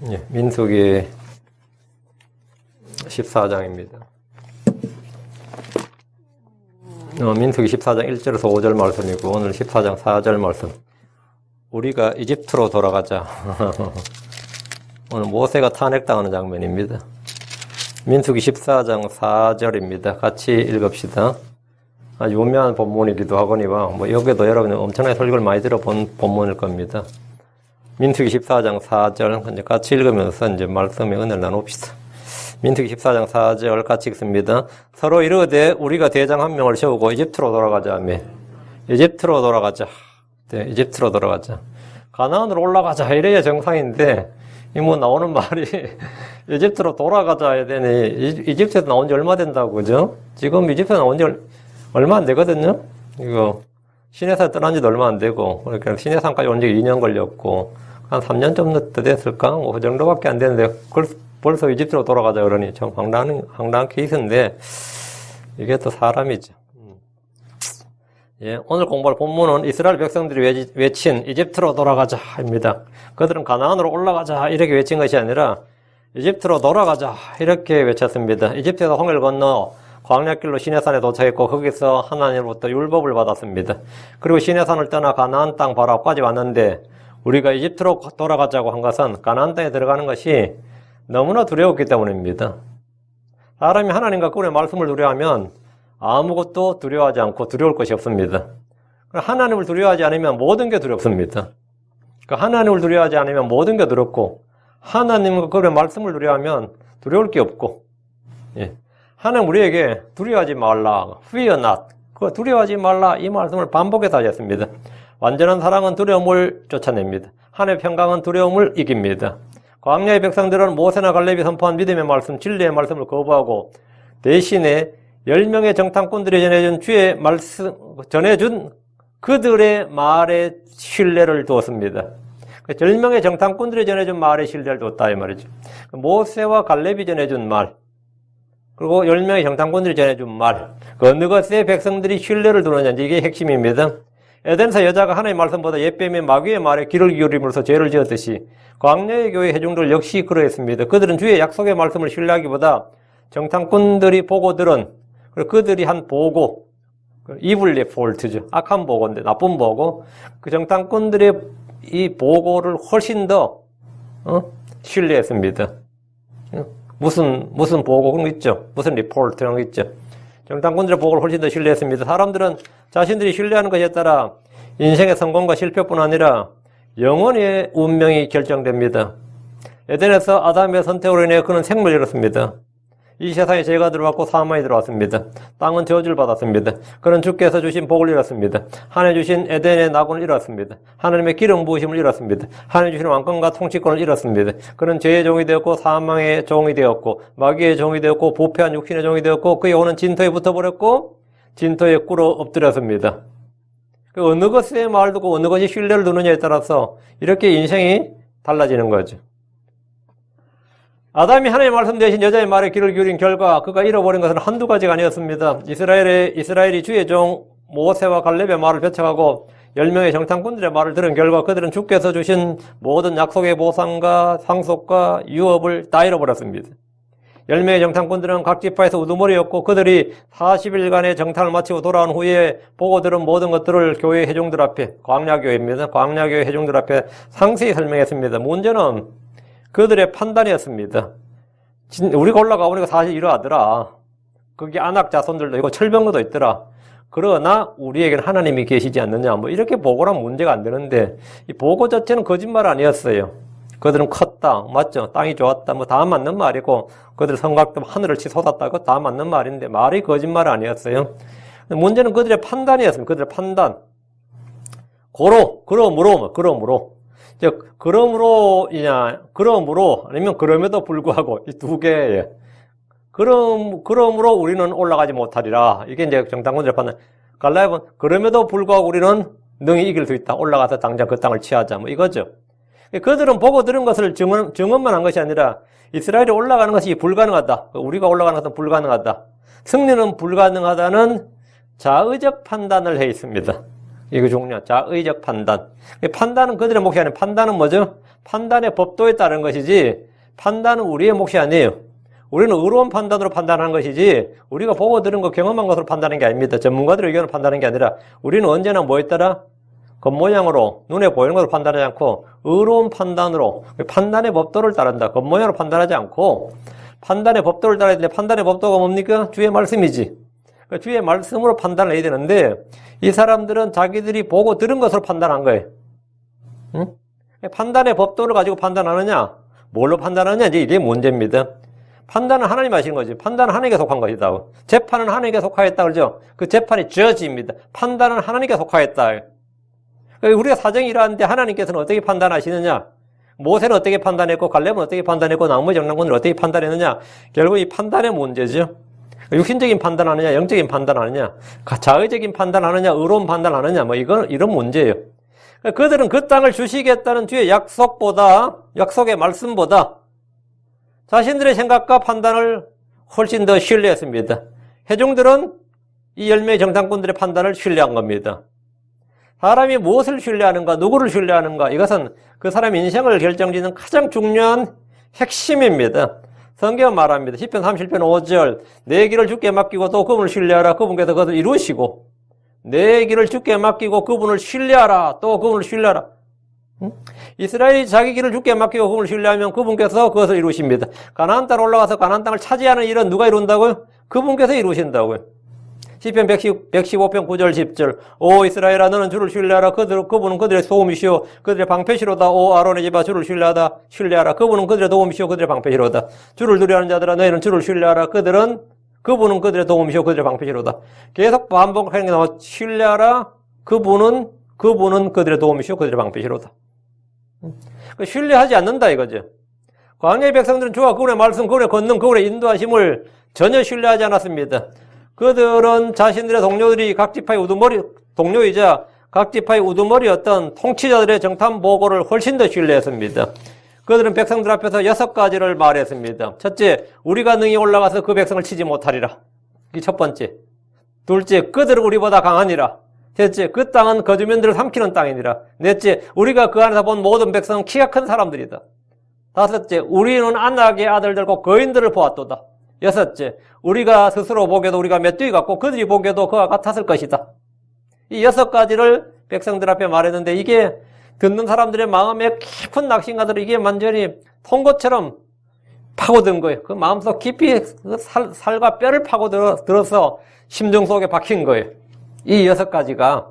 예, 민수기 14장입니다. 민수기 14장 1절에서 5절 말씀이고 오늘 14장 4절 말씀. 우리가 이집트로 돌아가자. 오늘 모세가 탄핵당하는 장면입니다. 민수기 14장 4절입니다. 같이 읽읍시다. 아주 유명한 본문이기도 하거니와 여기도 여러분이 엄청나게 설교를 많이 들어본 본문일 겁니다. 민수기 14장 4절 같이 읽으면서 이제 말씀의 은혜를 나눕시다. 민수기 14장 4절 같이 읽습니다. 서로 이르되 우리가 대장 한 명을 세우고 이집트로 돌아가자며. 이집트로 돌아가자. 네, 이집트로 돌아가자. 가나안으로 올라가자. 이래야 정상인데 나오는 말이 이집트로 돌아가자 해야 되니 이집트에서 나온 지 얼마 된다고 그죠? 지금 이집트에 나온 지 얼마 안 되거든요. 이거 시내산 떠난 지도 얼마 안 되고 그러니까 시내산까지 온 지 2년 걸렸고 한 3년 좀 더 됐을까? 그 정도밖에 안 되는데 벌써 이집트로 돌아가자 그러니 참 황당한 케이스인데 이게 또 사람이죠. 예, 오늘 공부할 본문은 이스라엘 백성들이 외친 이집트로 돌아가자입니다. 그들은 가나안으로 올라가자 이렇게 외친 것이 아니라 이집트로 돌아가자 이렇게 외쳤습니다. 이집트에서 홍해를 건너 광야길로 시내산에 도착했고 거기서 하나님으로부터 율법을 받았습니다. 그리고 시내산을 떠나 가나안 땅 바로 앞까지 왔는데 우리가 이집트로 돌아가자고 한 것은 가나안 땅에 들어가는 것이 너무나 두려웠기 때문입니다. 사람이 하나님과 그분의 말씀을 두려워하면 아무것도 두려워하지 않고 두려울 것이 없습니다. 하나님을 두려워하지 않으면 모든 게 두렵습니다. 하나님을 두려워하지 않으면 모든 게 두렵고 하나님과 그분의 말씀을 두려워하면 두려울 게 없고 예. 하나님 우리에게 두려워하지 말라, fear not, 두려워하지 말라 이 말씀을 반복해서 하셨습니다. 완전한 사랑은 두려움을 쫓아냅니다. 하나님의 평강은 두려움을 이깁니다. 광야의 백성들은 모세나 갈렙이 선포한 믿음의 말씀, 진리의 말씀을 거부하고 대신에 10명의 정탐꾼들이 전해준 그들의 말에 신뢰를 두었습니다. 10명의 정탐꾼들이 전해준 말에 신뢰를 두었다 이 말이죠. 모세와 갈렙이 전해준 말, 그리고 10명의 정탐꾼들이 전해준 말, 어느 것에 백성들이 신뢰를 두느냐 이게 핵심입니다. 에덴에서 여자가 하나님의 말씀보다 옛뱀의 마귀의 말에 귀를 기울임으로써 죄를 지었듯이 광야의 교회 회중들 역시 그러했습니다. 그들은 주의 약속의 말씀을 신뢰하기보다 정탐꾼들이 보고 들은 그들이 한 보고, evil report죠. 악한 보고인데 나쁜 보고, 그 정탐꾼들의 이 보고를 훨씬 더 신뢰했습니다. 무슨 보고 그런 거 있죠. 무슨 리포트 그런 거 있죠. 정탐꾼들의 보고를 훨씬 더 신뢰했습니다. 사람들은 자신들이 신뢰하는 것에 따라 인생의 성공과 실패뿐 아니라 영원의 운명이 결정됩니다. 에덴에서 아담의 선택으로 인해 그는 생명을 잃었습니다. 이 세상에 죄가 들어왔고 사망이 들어왔습니다. 땅은 저주를 받았습니다. 그는 주께서 주신 복을 잃었습니다. 하나님 주신 에덴의 낙원을 잃었습니다. 하나님의 기름 부으심을 잃었습니다. 하나님 주신 왕권과 통치권을 잃었습니다. 그는 죄의 종이 되었고 사망의 종이 되었고 마귀의 종이 되었고 부패한 육신의 종이 되었고 그의 오는 진토에 붙어버렸고 진토에 꿇어 엎드렸습니다. 어느 것에 말 두고 어느 것이 신뢰를 두느냐에 따라서 이렇게 인생이 달라지는 거죠. 아담이 하나님의 말씀 대신 여자의 말에 귀를 기울인 결과 그가 잃어버린 것은 한두 가지가 아니었습니다. 이스라엘이 주의 종 모세와 갈렙의 말을 벼쳐가고 10명의 정탐꾼들의 말을 들은 결과 그들은 주께서 주신 모든 약속의 보상과 상속과 유업을 다 잃어버렸습니다. 10명의 정탐꾼들은 각 지파에서 우두머리였고 그들이 40일간의 정탐을 마치고 돌아온 후에 보고 들은 모든 것들을 교회 회중들 앞에, 광야교회입니다. 광야교회 회중들 앞에 상세히 설명했습니다. 문제는 그들의 판단이었습니다. 우리가 올라가 보니까 사실 이러하더라. 거기 안악 자손들도 있고 철병거도 있더라. 그러나 우리에게는 하나님이 계시지 않느냐. 이렇게 보고를 하면 문제가 안 되는데 이 보고 자체는 거짓말 아니었어요. 그들은 컸다. 맞죠? 땅이 좋았다. 다 맞는 말이고 그들 성곽도 하늘을 치솟았다. 그거 다 맞는 말인데 말이 거짓말 아니었어요. 문제는 그들의 판단이었습니다. 그들의 판단. 그러므로 아니면 그럼에도 불구하고 이 두 개에 그러므로 우리는 올라가지 못하리라. 이게 이제 정탐꾼들의 판단. 갈라디아는 그럼에도 불구하고 우리는 능히 이길 수 있다. 올라가서 당장 그 땅을 취하자. 이거죠. 그들은 보고 들은 것을 증언만 한 것이 아니라 이스라엘이 올라가는 것이 불가능하다. 우리가 올라가는 것은 불가능하다. 승리는 불가능하다는 자의적 판단을 해 있습니다. 이거 중요한 자의적 판단. 판단은 그들의 목이 아니라 판단은 뭐죠? 판단의 법도에 따른 것이지 판단은 우리의 몫이 아니에요. 우리는 의로운 판단으로 판단하는 것이지 우리가 보고 들은 거 경험한 것으로 판단하는 게 아닙니다. 전문가들의 의견을 판단하는 게 아니라 우리는 언제나 뭐에 따라 겉모양으로 눈에 보이는 것으로 판단하지 않고 의로운 판단으로 판단의 법도를 따른다. 겉모양으로 판단하지 않고 판단의 법도를 따라야 되는데 판단의 법도가 뭡니까? 주의 말씀이지. 주의 말씀으로 판단을 해야 되는데 이 사람들은 자기들이 보고 들은 것으로 판단한 거예요. 응? 판단의 법도를 가지고 판단하느냐? 뭘로 판단하느냐? 이게 문제입니다. 판단은 하나님 하시는 거지. 판단은 하나님께 속한 것이다. 재판은 하나님께 속하였다. 그러죠? 그 재판이 저지입니다. 판단은 하나님께 속하였다. 우리가 사정이 이러한데 하나님께서는 어떻게 판단하시느냐? 모세는 어떻게 판단했고 갈렙은 어떻게 판단했고 나머지 정탐꾼은 어떻게 판단했느냐? 결국 이 판단의 문제죠. 육신적인 판단하느냐, 영적인 판단하느냐, 자의적인 판단하느냐, 의로운 판단하느냐, 이런 문제예요. 그들은 그 땅을 주시겠다는 뒤에 약속의 말씀보다 자신들의 생각과 판단을 훨씬 더 신뢰했습니다. 회중들은 이 10명의 정탐꾼들의 판단을 신뢰한 겁니다. 사람이 무엇을 신뢰하는가, 누구를 신뢰하는가, 이것은 그 사람의 인생을 결정짓는 가장 중요한 핵심입니다. 성경은 말합니다. 시편 37편 5절 내 길을 주께 맡기고 또 그분을 신뢰하라. 그분께서 그것을 이루시고 내 길을 주께 맡기고 그분을 신뢰하라. 또 그분을 신뢰하라. 이스라엘이 자기 길을 주께 맡기고 그분을 신뢰하면 그분께서 그것을 이루십니다. 가나안 땅 올라가서 가나안 땅을 차지하는 일은 누가 이룬다고요? 그분께서 이루신다고요. 시편 115편 9절 10절 오 이스라엘아 너는 주를 신뢰하라. 그분은 그들의 소음이시오 그들의 방패시로다. 오 아론의 집아 주를 신뢰하라. 그분은 그들의 도움이시오 그들의 방패시로다. 주를 두려워하는 자들아 너희는 주를 신뢰하라. 그분은 그들의 도움이시오 그들의 방패시로다. 계속 반복하는 게 나와. 신뢰하라. 그분은 그들의 도움이시오 그들의 방패시로다. 신뢰하지 않는다 이거죠. 광야의 백성들은 주와 그분의 말씀, 그분의 권능, 그분의 인도하심을 전혀 신뢰하지 않았습니다. 그들은 자신들의 동료들이 각 지파의 동료이자 각 지파의 우두머리였던 통치자들의 정탐 보고를 훨씬 더 신뢰했습니다. 그들은 백성들 앞에서 6가지를 말했습니다. 첫째, 우리가 능히 올라가서 그 백성을 치지 못하리라. 이게 첫 번째. 둘째, 그들은 우리보다 강하니라. 셋째, 그 땅은 거주민들을 삼키는 땅이니라. 넷째, 우리가 그 안에서 본 모든 백성은 키가 큰 사람들이다. 다섯째, 우리는 안악의 아들들과 거인들을 보았도다. 여섯째, 우리가 스스로 보기에도 우리가 메뚜기 같고 그들이 보기에도 그와 같았을 것이다. 이 6가지를 백성들 앞에 말했는데 이게 듣는 사람들의 마음에 깊은 낙심가들은 이게 완전히 통고처럼 파고든 거예요. 그 마음속 깊이 살과 뼈를 파고들어서 심정 속에 박힌 거예요. 이 6가지가.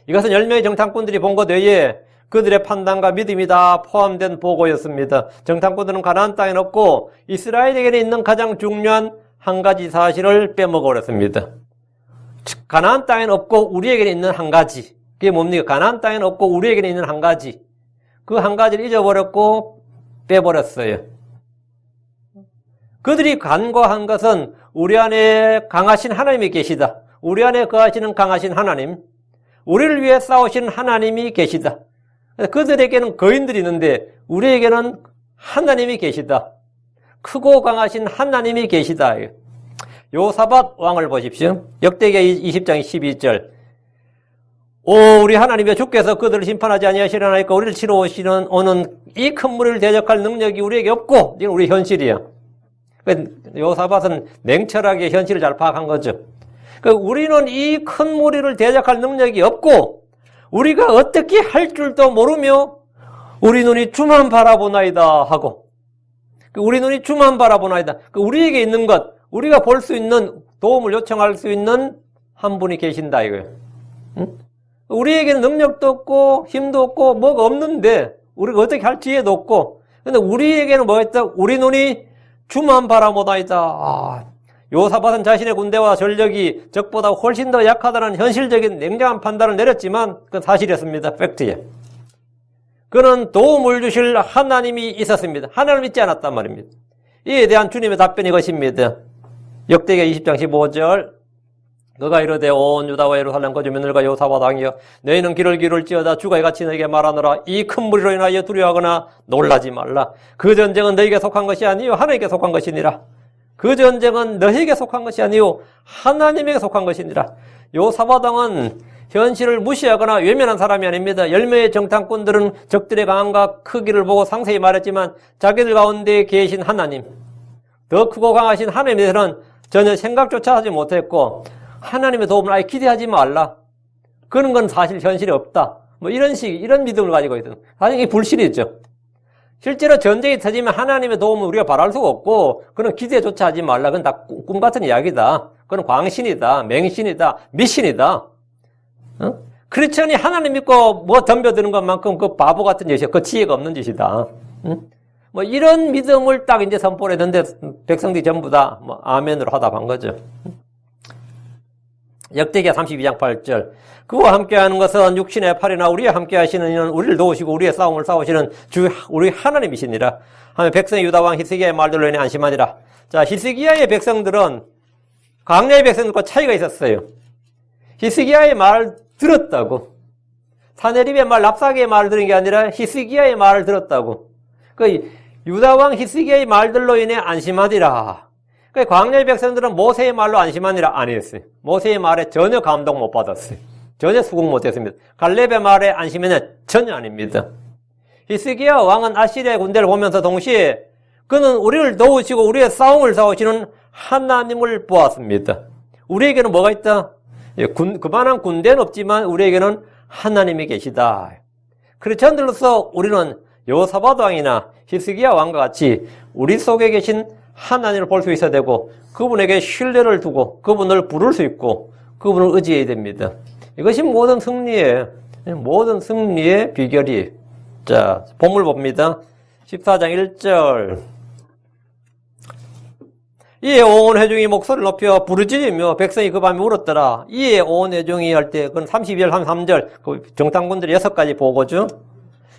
이것은 10명의 정탐꾼들이 본 것 외에 그들의 판단과 믿음이 다 포함된 보고였습니다. 정탐꾼들은 가나안 땅에 없고 이스라엘에게는 있는 가장 중요한 한 가지 사실을 빼먹어버렸습니다. 가나안 땅에는 없고 우리에게는 있는 한 가지. 그게 뭡니까? 가나안 땅에는 없고 우리에게는 있는 한 가지. 그 한 가지를 잊어버렸고 빼버렸어요. 그들이 간과한 것은 우리 안에 강하신 하나님이 계시다. 우리 안에 거하시는 강하신 하나님. 우리를 위해 싸우시는 하나님이 계시다. 그들에게는 거인들이 있는데 우리에게는 하나님이 계시다. 크고 강하신 하나님이 계시다. 요사밧 왕을 보십시오. 역대기 20장 12절 오 우리 하나님의 주께서 그들을 심판하지 아니하시려나이까 우리를 치러 오는 이 큰 무리를 대적할 능력이 우리에게 없고 이건 우리 현실이야. 요사밧은 냉철하게 현실을 잘 파악한 거죠. 우리는 이 큰 무리를 대적할 능력이 없고 우리가 어떻게 할 줄도 모르며 우리 눈이 주만 바라보나이다 하고 우리 눈이 주만 바라보나이다. 우리에게 있는 것, 우리가 볼 수 있는 도움을 요청할 수 있는 한 분이 계신다 이거예요. 응? 우리에게는 능력도 없고 힘도 없고 뭐가 없는데 우리가 어떻게 할 지혜도 없고 근데 우리에게는 뭐였다? 우리 눈이 주만 바라보나이다. 요사밧은 자신의 군대와 전력이 적보다 훨씬 더 약하다는 현실적인 냉정한 판단을 내렸지만 그건 사실이었습니다. 팩트에. 그는 도움을 주실 하나님이 있었습니다. 하나님을 믿지 않았단 말입니다. 이에 대한 주님의 답변이 이것입니다. 역대기 20장 15절 너가 이르되 온 유다와 예루살렘 거주민들과 요사밧 왕이여 너희는 귀를 기울지어다 주가 이같이 너희에게 말하노라 이 큰 무리로 인하여 두려워하거나 놀라지 말라. 그 전쟁은 너희에게 속한 것이 아니요 하나님께 속한 것이니라. 그 전쟁은 너희에게 속한 것이 아니요 하나님에게 속한 것이니라. 요사밧 왕은 현실을 무시하거나 외면한 사람이 아닙니다. 10명의 정탐꾼들은 적들의 강함과 크기를 보고 상세히 말했지만 자기들 가운데 계신 하나님, 더 크고 강하신 하나님에 대해서는 전혀 생각조차 하지 못했고 하나님의 도움을 아예 기대하지 말라. 그런 건 사실 현실이 없다. 뭐 이런 믿음을 가지고 있던. 사실 이게 불신이죠. 실제로 전쟁이 터지면 하나님의 도움을 우리가 바랄 수가 없고 그런 기대조차 하지 말라. 그건 다 꿈 같은 이야기다. 그건 광신이다. 맹신이다. 미신이다. 크리스천이 하나님 믿고 뭐 덤벼드는 것만큼 그 바보 같은 짓이야. 그 지혜가 없는 짓이다. 뭐 이런 믿음을 딱 이제 선포를 했는데 백성들이 전부 다 뭐 아멘으로 화답한 거죠. 역대기야 32장 8절. 그와 함께하는 것은 육신의 팔이나 우리와 함께하시는 이는 우리를 도우시고 우리의 싸움을 싸우시는 주 우리 하나님이시니라. 하면 백성의 유다 왕 히스기야의 말들로 인해 안심하니라. 자, 히스기야의 백성들은 광야의 백성들과 차이가 있었어요. 히스기야의 말을 들었다고. 사네립의 말, 랍사게의 말을 들은 게 아니라 히스기야의 말을 들었다고. 그 유다 왕 히스기야의 말들로 인해 안심하리라. 그 광야의 백성들은 모세의 말로 안심하니라 안 했어요. 모세의 말에 전혀 감동 못 받았어요. 전혀 수긍 못 했습니다. 갈렙의 말에 안심에는 전혀 아닙니다. 히스기야 왕은 아시리아의 군대를 보면서 동시에 그는 우리를 도우시고 우리의 싸움을 싸우시는 하나님을 보았습니다. 우리에게는 뭐가 있다? 그만한 군대는 없지만 우리에게는 하나님이 계시다. 크리스천들로서 우리는 여호사밧 왕이나 히스기야 왕과 같이 우리 속에 계신 하나님을 볼 수 있어야 되고 그분에게 신뢰를 두고 그분을 부를 수 있고 그분을 의지해야 됩니다. 이것이 모든 승리의 비결이. 자, 본문 봅니다. 14장 1절. 이에 온 회중이 목소리를 높여 부르짖으며 백성이 그 밤에 울었더라. 이에 온 회중이 할 때 그건 32절 33절 그 정탐꾼들이 6가지 보고죠.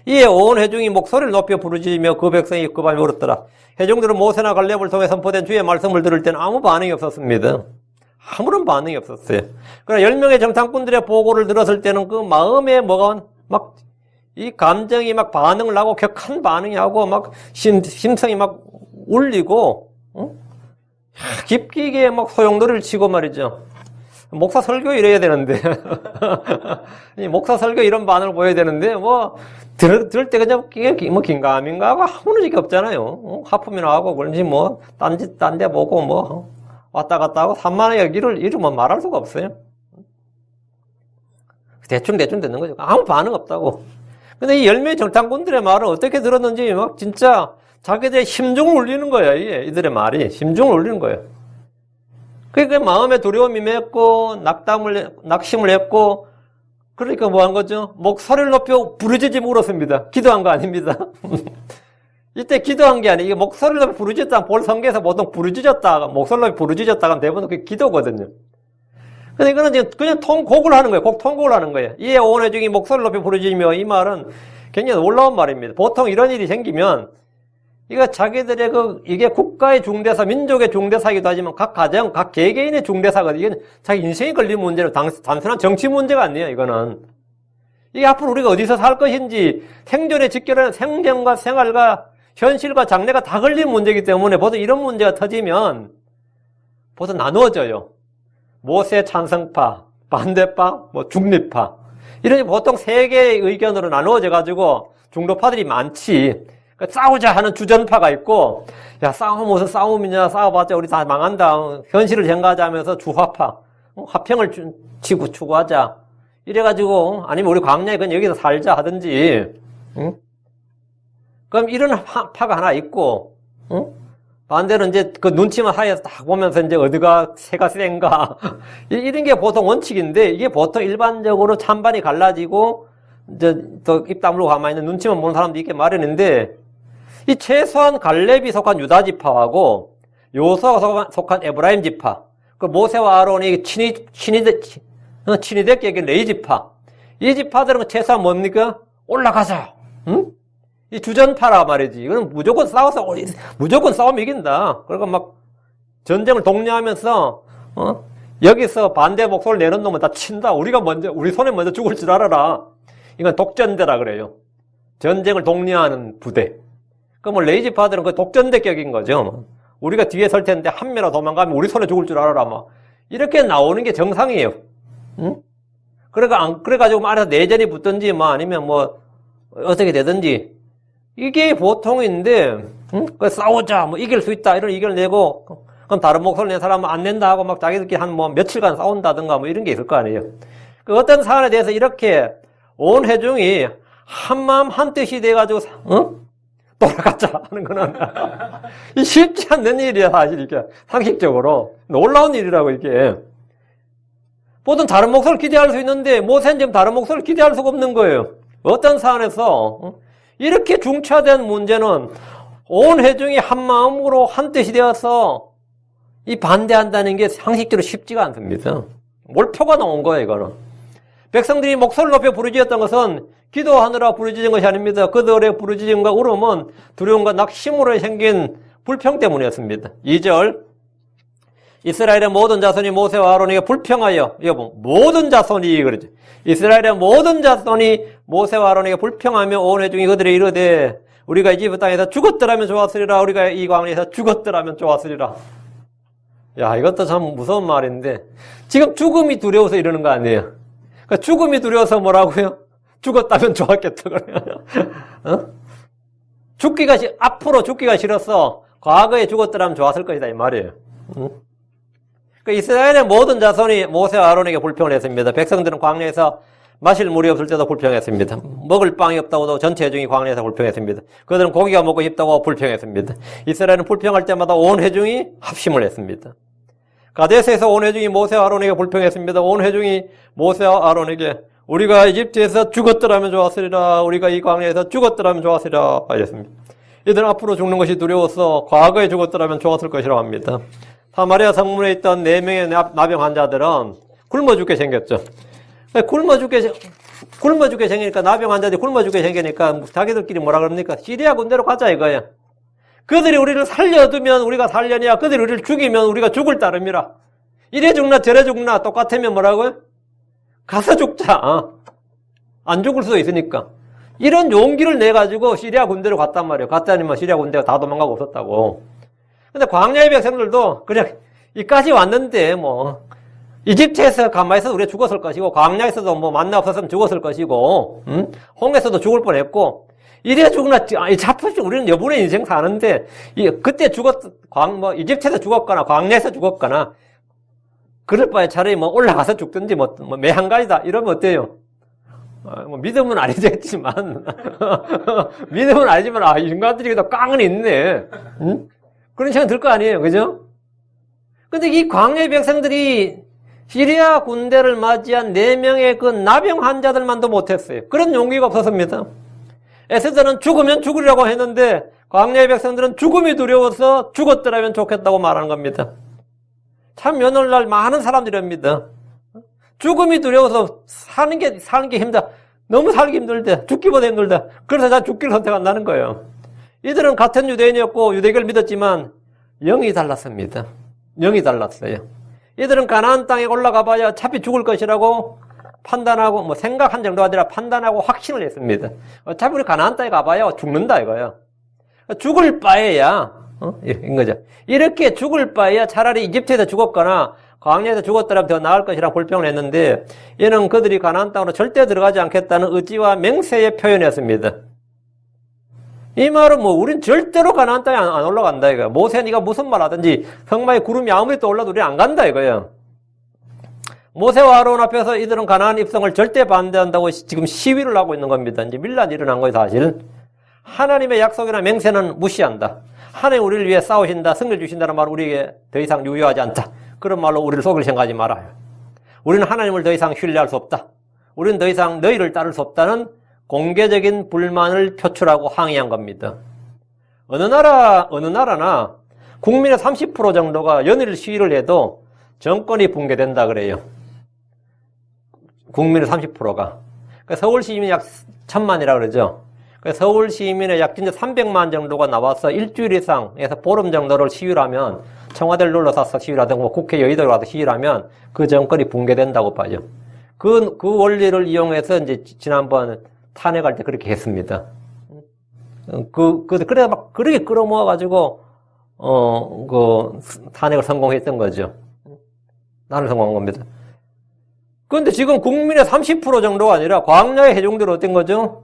이에 온 회중이 목소리를 높여 부르짖으며 그 백성이 그 밤에 울었더라. 회중들은 모세나 갈렙을 통해 선포된 주의 말씀을 들을 때는 아무 반응이 없었습니다. 아무런 반응이 없었어요. 그러나 10명의 정탐꾼들의 보고를 들었을 때는 그 마음에 뭐가 막 이 감정이 막 반응을 하고 격한 반응이 하고 막 심성이 막 울리고 깊게 이게 막 소용돌이를 치고 말이죠. 목사 설교 이래야 되는데 목사 설교 이런 반응을 보여야 되는데 뭐 들을 때 그냥 뭐 긴가민가 하고 아무런 적이 없잖아요. 하품이나 하고 그런지 뭐 딴 데 보고 뭐 왔다 갔다 하고 산만하게 이루면 말할 수가 없어요. 대충 듣는 거죠. 아무 반응 없다고. 근데 이 10명의 정탐꾼들의 말을 어떻게 들었는지 막 진짜 자기들의 심중을 울리는 거야. 이들의 말이 심중을 울리는 거예요. 그러니까 마음에 두려움이 맺고 낙심을 했고 그러니까 뭐 한 거죠? 목소리를 높여 부르짖으며 울었습니다. 기도한 거 아닙니다. 이때 기도한 게 아니에요. 이게 목소리를 높여 부르짖었다. 볼 성경에서 보통 부르짖었다, 목소리를 높여 부르짖었다가 대부분 그게 기도거든요. 근데 이거는 지금 그냥 통곡을 하는 거예요. 곡 통곡을 하는 거예요. 이에 온 회중이 목소리를 높여 부르짖으며 이 말은 굉장히 놀라운 말입니다. 보통 이런 일이 생기면 이거 자기들의 이게 국가의 중대사, 민족의 중대사이기도 하지만 각 가정, 각 개개인의 중대사거든요. 이게 자기 인생에 걸린 문제는 단순한 정치 문제가 아니에요, 이거는. 이게 앞으로 우리가 어디서 살 것인지 생존에 직결하는 생존과 생활과 현실과 장래가 다 걸린 문제이기 때문에 보통 이런 문제가 터지면 보통 나누어져요. 모세 찬성파, 반대파, 뭐 중립파. 이런 보통 세 개의 의견으로 나누어져 가지고 중도파들이 많지. 싸우자 하는 주전파가 있고, 야, 싸움 무슨 싸움이냐, 싸워봤자 우리 다 망한다. 현실을 생각하자 하면서 주화파, 화평을 추구하자. 이래가지고, 아니면 우리 광야에 그냥 여기서 살자 하든지, 응? 그럼 이런 파가 하나 있고, 응? 반대로 이제 그 눈치만 하에서 딱 보면서 이제 어디가 새가 센가. 이런 게 보통 원칙인데, 이게 보통 일반적으로 찬반이 갈라지고, 이제 또 입 다물고 가만히 있는 눈치만 보는 사람도 있게 마련인데, 이 최소한 갈렙이 속한 유다 지파하고 요호수아가 속한 에브라임 지파, 그 모세와 아론이 친위대께 여긴 레위 지파, 이 지파들은 최소한 뭡니까? 올라가자. 응? 이 주전파라 말이지. 이건 무조건 무조건 싸우면 이긴다. 그러니까 막 전쟁을 독려하면서 여기서 반대 목소리를 내는 놈은 다 친다. 우리 손에 먼저 죽을 줄 알아라. 이건 독전대라 그래요. 전쟁을 독려하는 부대. 그럼 레이지파들은 그 독전대격인 거죠. 우리가 뒤에 설 텐데 한 명이라도 도망가면 우리 손에 죽을 줄 알아라. 막 이렇게 나오는 게 정상이에요. 응? 그래가지고 안에서 내전이 붙든지, 뭐, 아니면 뭐, 어떻게 되든지. 이게 보통인데, 응? 싸우자, 뭐, 이길 수 있다, 이런 의견을 내고, 그럼 다른 목소리 낸 사람은 안 낸다 하고 막 자기들끼리 한 뭐 며칠간 싸운다든가 뭐 이런 게 있을 거 아니에요. 어떤 사안에 대해서 이렇게 온 회중이 한마음 한뜻이 돼가지고, 돌아가자 하는 거는, 이 쉽지 않는 일이야, 사실, 이게. 상식적으로. 놀라운 일이라고, 이게. 보통 다른 목소리를 기대할 수 있는데, 모세는 지금 다른 목소리를 기대할 수가 없는 거예요. 어떤 사안에서, 이렇게 중차대한 문제는 온 회중이 한마음으로 한뜻이 되어서 이 반대한다는 게 상식적으로 쉽지가 않습니다. 몰표가 나온 거예요, 이거는. 백성들이 목소리를 높여 부르짖었던 것은 기도하느라 부르짖은 것이 아닙니다. 그들의 부르짖음과 울음은 두려움과 낙심으로 생긴 불평 때문이었습니다. 2절 이스라엘의 모든 자손이 모세와 아론에게 불평하여 여보 모든 자손이 그러죠. 이스라엘의 모든 자손이 모세와 아론에게 불평하며 온 회중이 그들의 이르되 우리가 이집트 땅에서 죽었더라면 좋았으리라. 우리가 이 광야에서 죽었더라면 좋았으리라. 야, 이것도 참 무서운 말인데 지금 죽음이 두려워서 이러는 거 아니에요. 그러니까 죽음이 두려워서 뭐라고요? 죽었다면 좋았겠다 그래요. 앞으로 죽기가 싫어서 과거에 죽었더라면 좋았을 것이다 이 말이에요. 그러니까 이스라엘의 모든 자손이 모세와 아론에게 불평을 했습니다. 백성들은 광야에서 마실 물이 없을 때도 불평했습니다. 먹을 빵이 없다고도 전체 회중이 광야에서 불평했습니다. 그들은 고기가 먹고 싶다고 불평했습니다. 이스라엘은 불평할 때마다 온 회중이 합심을 했습니다. 가데스에서 온 회중이 모세와 아론에게 불평했습니다. 온 회중이 모세와 아론에게 우리가 이집트에서 죽었더라면 좋았으리라. 우리가 이 광야에서 죽었더라면 좋았으리라 하였습니다. 이들은 앞으로 죽는 것이 두려워서 과거에 죽었더라면 좋았을 것이라고 합니다. 사마리아 성문에 있던 4명의 나병 환자들은 굶어 죽게 생겼죠. 굶어 죽게 생기니까 나병 환자들이 굶어 죽게 생기니까 자기들끼리 뭐라 그럽니까? 시리아 군대로 가자 이거야. 그들이 우리를 살려두면 우리가 살려냐? 그들이 우리를 죽이면 우리가 죽을 따름이라. 이래 죽나 저래 죽나 똑같으면 뭐라고요? 가서 죽자. 안 죽을 수도 있으니까. 이런 용기를 내가지고 시리아 군대로 갔단 말이에요. 갔다니만 시리아 군대가 다 도망가고 없었다고. 근데 광야의 백성들도 그냥 이까지 왔는데 뭐 이집트에서 가만히 있어도 우리가 죽었을 것이고 광야에서도 뭐 만나 없었으면 죽었을 것이고 홍해에서도 죽을 뻔했고 이래 죽나 자포시 우리는 여분의 인생 사는데 그때 이집트에서 죽었거나 광야에서 죽었거나 그럴 바에 차라리 뭐 올라가서 죽든지 뭐 매한가지다 이러면 어때요? 뭐 믿음은 아니겠지만 믿음은 아니지만 인간들이 그래도 깡은 있네. 그런 생각 들 거 아니에요, 그죠? 근데 이 광야의 백성들이 시리아 군대를 맞이한 4명의 그 나병 환자들만도 못했어요. 그런 용기가 없었습니다. 에스더는 죽으면 죽으리라고 했는데 광야의 백성들은 죽음이 두려워서 죽었더라면 좋겠다고 말하는 겁니다. 참 오늘날 많은 사람들입니다. 죽음이 두려워서 사는 게 힘들다. 너무 살기 힘들다. 죽기보다 힘들다. 그래서 다 죽기를 선택한다는 거예요. 이들은 같은 유대인이었고 유대교를 믿었지만 영이 달랐습니다. 영이 달랐어요. 이들은 가나안 땅에 올라가 봐야 어차피 죽을 것이라고 판단하고 뭐 생각한 정도가 아니라 판단하고 확신을 했습니다. 어차피 우리 가나안 땅에 가봐야 죽는다 이거예요. 죽을 바에야 이런 거죠. 이렇게 죽을 바에야 차라리 이집트에서 죽었거나 광야에서 죽었더라면 더 나을 것이라고 불평을 했는데 얘는 그들이 가나안 땅으로 절대 들어가지 않겠다는 의지와 맹세의 표현이었습니다. 이 말은 뭐 우린 절대로 가나안 땅에 안 올라간다 이거야. 모세 네가 무슨 말 하든지 성막에 구름이 아무리 떠올라도 우리 안 간다 이거야. 모세와 아론 앞에서 이들은 가나안 입성을 절대 반대한다고 지금 시위를 하고 있는 겁니다. 이제 밀란이 일어난 거예요 사실. 하나님의 약속이나 맹세는 무시한다. 하나님 우리를 위해 싸우신다, 승리를 주신다는 말은 우리에게 더 이상 유효하지 않다. 그런 말로 우리를 속일 생각하지 말아요. 우리는 하나님을 더 이상 신뢰할 수 없다. 우리는 더 이상 너희를 따를 수 없다는 공개적인 불만을 표출하고 항의한 겁니다. 어느 나라나 국민의 30% 정도가 연일 시위를 해도 정권이 붕괴된다 그래요. 국민의 30%가. 그러니까 서울 시민이 약 1000만이라 그러죠. 그러니까 서울 시민의 약 진짜 300만 정도가 나와서 일주일 이상에서 보름 정도를 시위를 하면 청와대를 눌러서 시위를 하든 뭐 국회 여의도에 와서 시위를 하면 그 정권이 붕괴된다고 봐요. 그 원리를 이용해서 이제 지난번 탄핵할 때 그렇게 했습니다. 그래서 막 그렇게 끌어모아가지고, 탄핵을 성공했던 거죠. 나는 성공한 겁니다. 그런데 지금 국민의 30% 정도가 아니라 광야의 회중들은 어떤 거죠?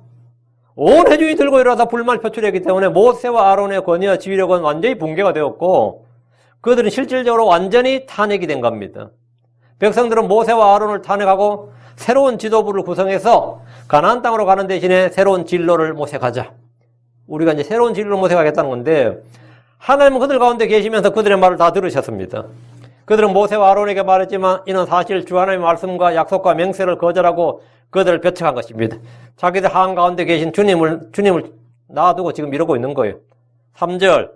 온 회중이 들고 일어나서 불만 표출했기 때문에 모세와 아론의 권위와 지휘력은 완전히 붕괴가 되었고 그들은 실질적으로 완전히 탄핵이 된 겁니다. 백성들은 모세와 아론을 탄핵하고 새로운 지도부를 구성해서 가나안 땅으로 가는 대신에 새로운 진로를 모색하자. 우리가 이제 새로운 진로를 모색하겠다는 건데 하나님은 그들 가운데 계시면서 그들의 말을 다 들으셨습니다. 그들은 모세와 아론에게 말했지만 이는 사실 주 하나님의 말씀과 약속과 맹세를 거절하고 그들을 배척한 것입니다. 자기들 한가운데 계신 주님을 놔두고 지금 이러고 있는 거예요. 3절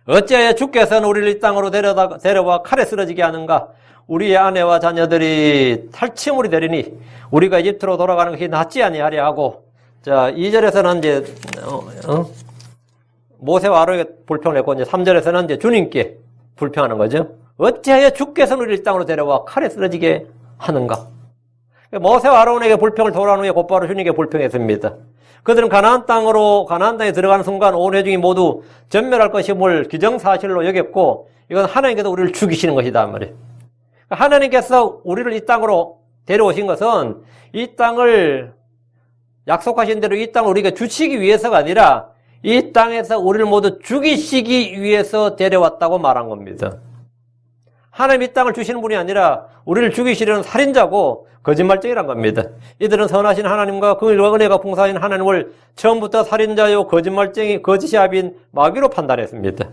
어찌하여 주께서는 우리를 이 땅으로 데려와 칼에 쓰러지게 하는가? 우리의 아내와 자녀들이 탈취물이 되리니 우리가 이집트로 돌아가는 것이 낫지 아니하랴 하고 자 2절에서는 이제 모세와 아론에게 불평을 했고 이제 3절에서는 이제 주님께 불평하는 거죠. 어찌하여 주께서는 우리를 이 땅으로 데려와 칼에 쓰러지게 하는가? 모세와 아론에게 불평을 토로한 후에 곧바로 주님께 불평했습니다. 그들은 가나안 땅에 들어가는 순간 온 회중이 모두 전멸할 것임을 기정사실로 여겼고 이건 하나님께서 우리를 죽이시는 것이다 말이에요. 하나님께서 우리를 이 땅으로 데려오신 것은 이 땅을 약속하신 대로 이 땅을 우리가 주시기 위해서가 아니라 이 땅에서 우리를 모두 죽이시기 위해서 데려왔다고 말한 겁니다. 하나님 이 땅을 주시는 분이 아니라 우리를 죽이시려는 살인자고 거짓말쟁이란 겁니다. 이들은 선하신 하나님과 그 은혜가 풍성하신 하나님을 처음부터 살인자요 거짓말쟁이 거짓이 합인 마귀로 판단했습니다.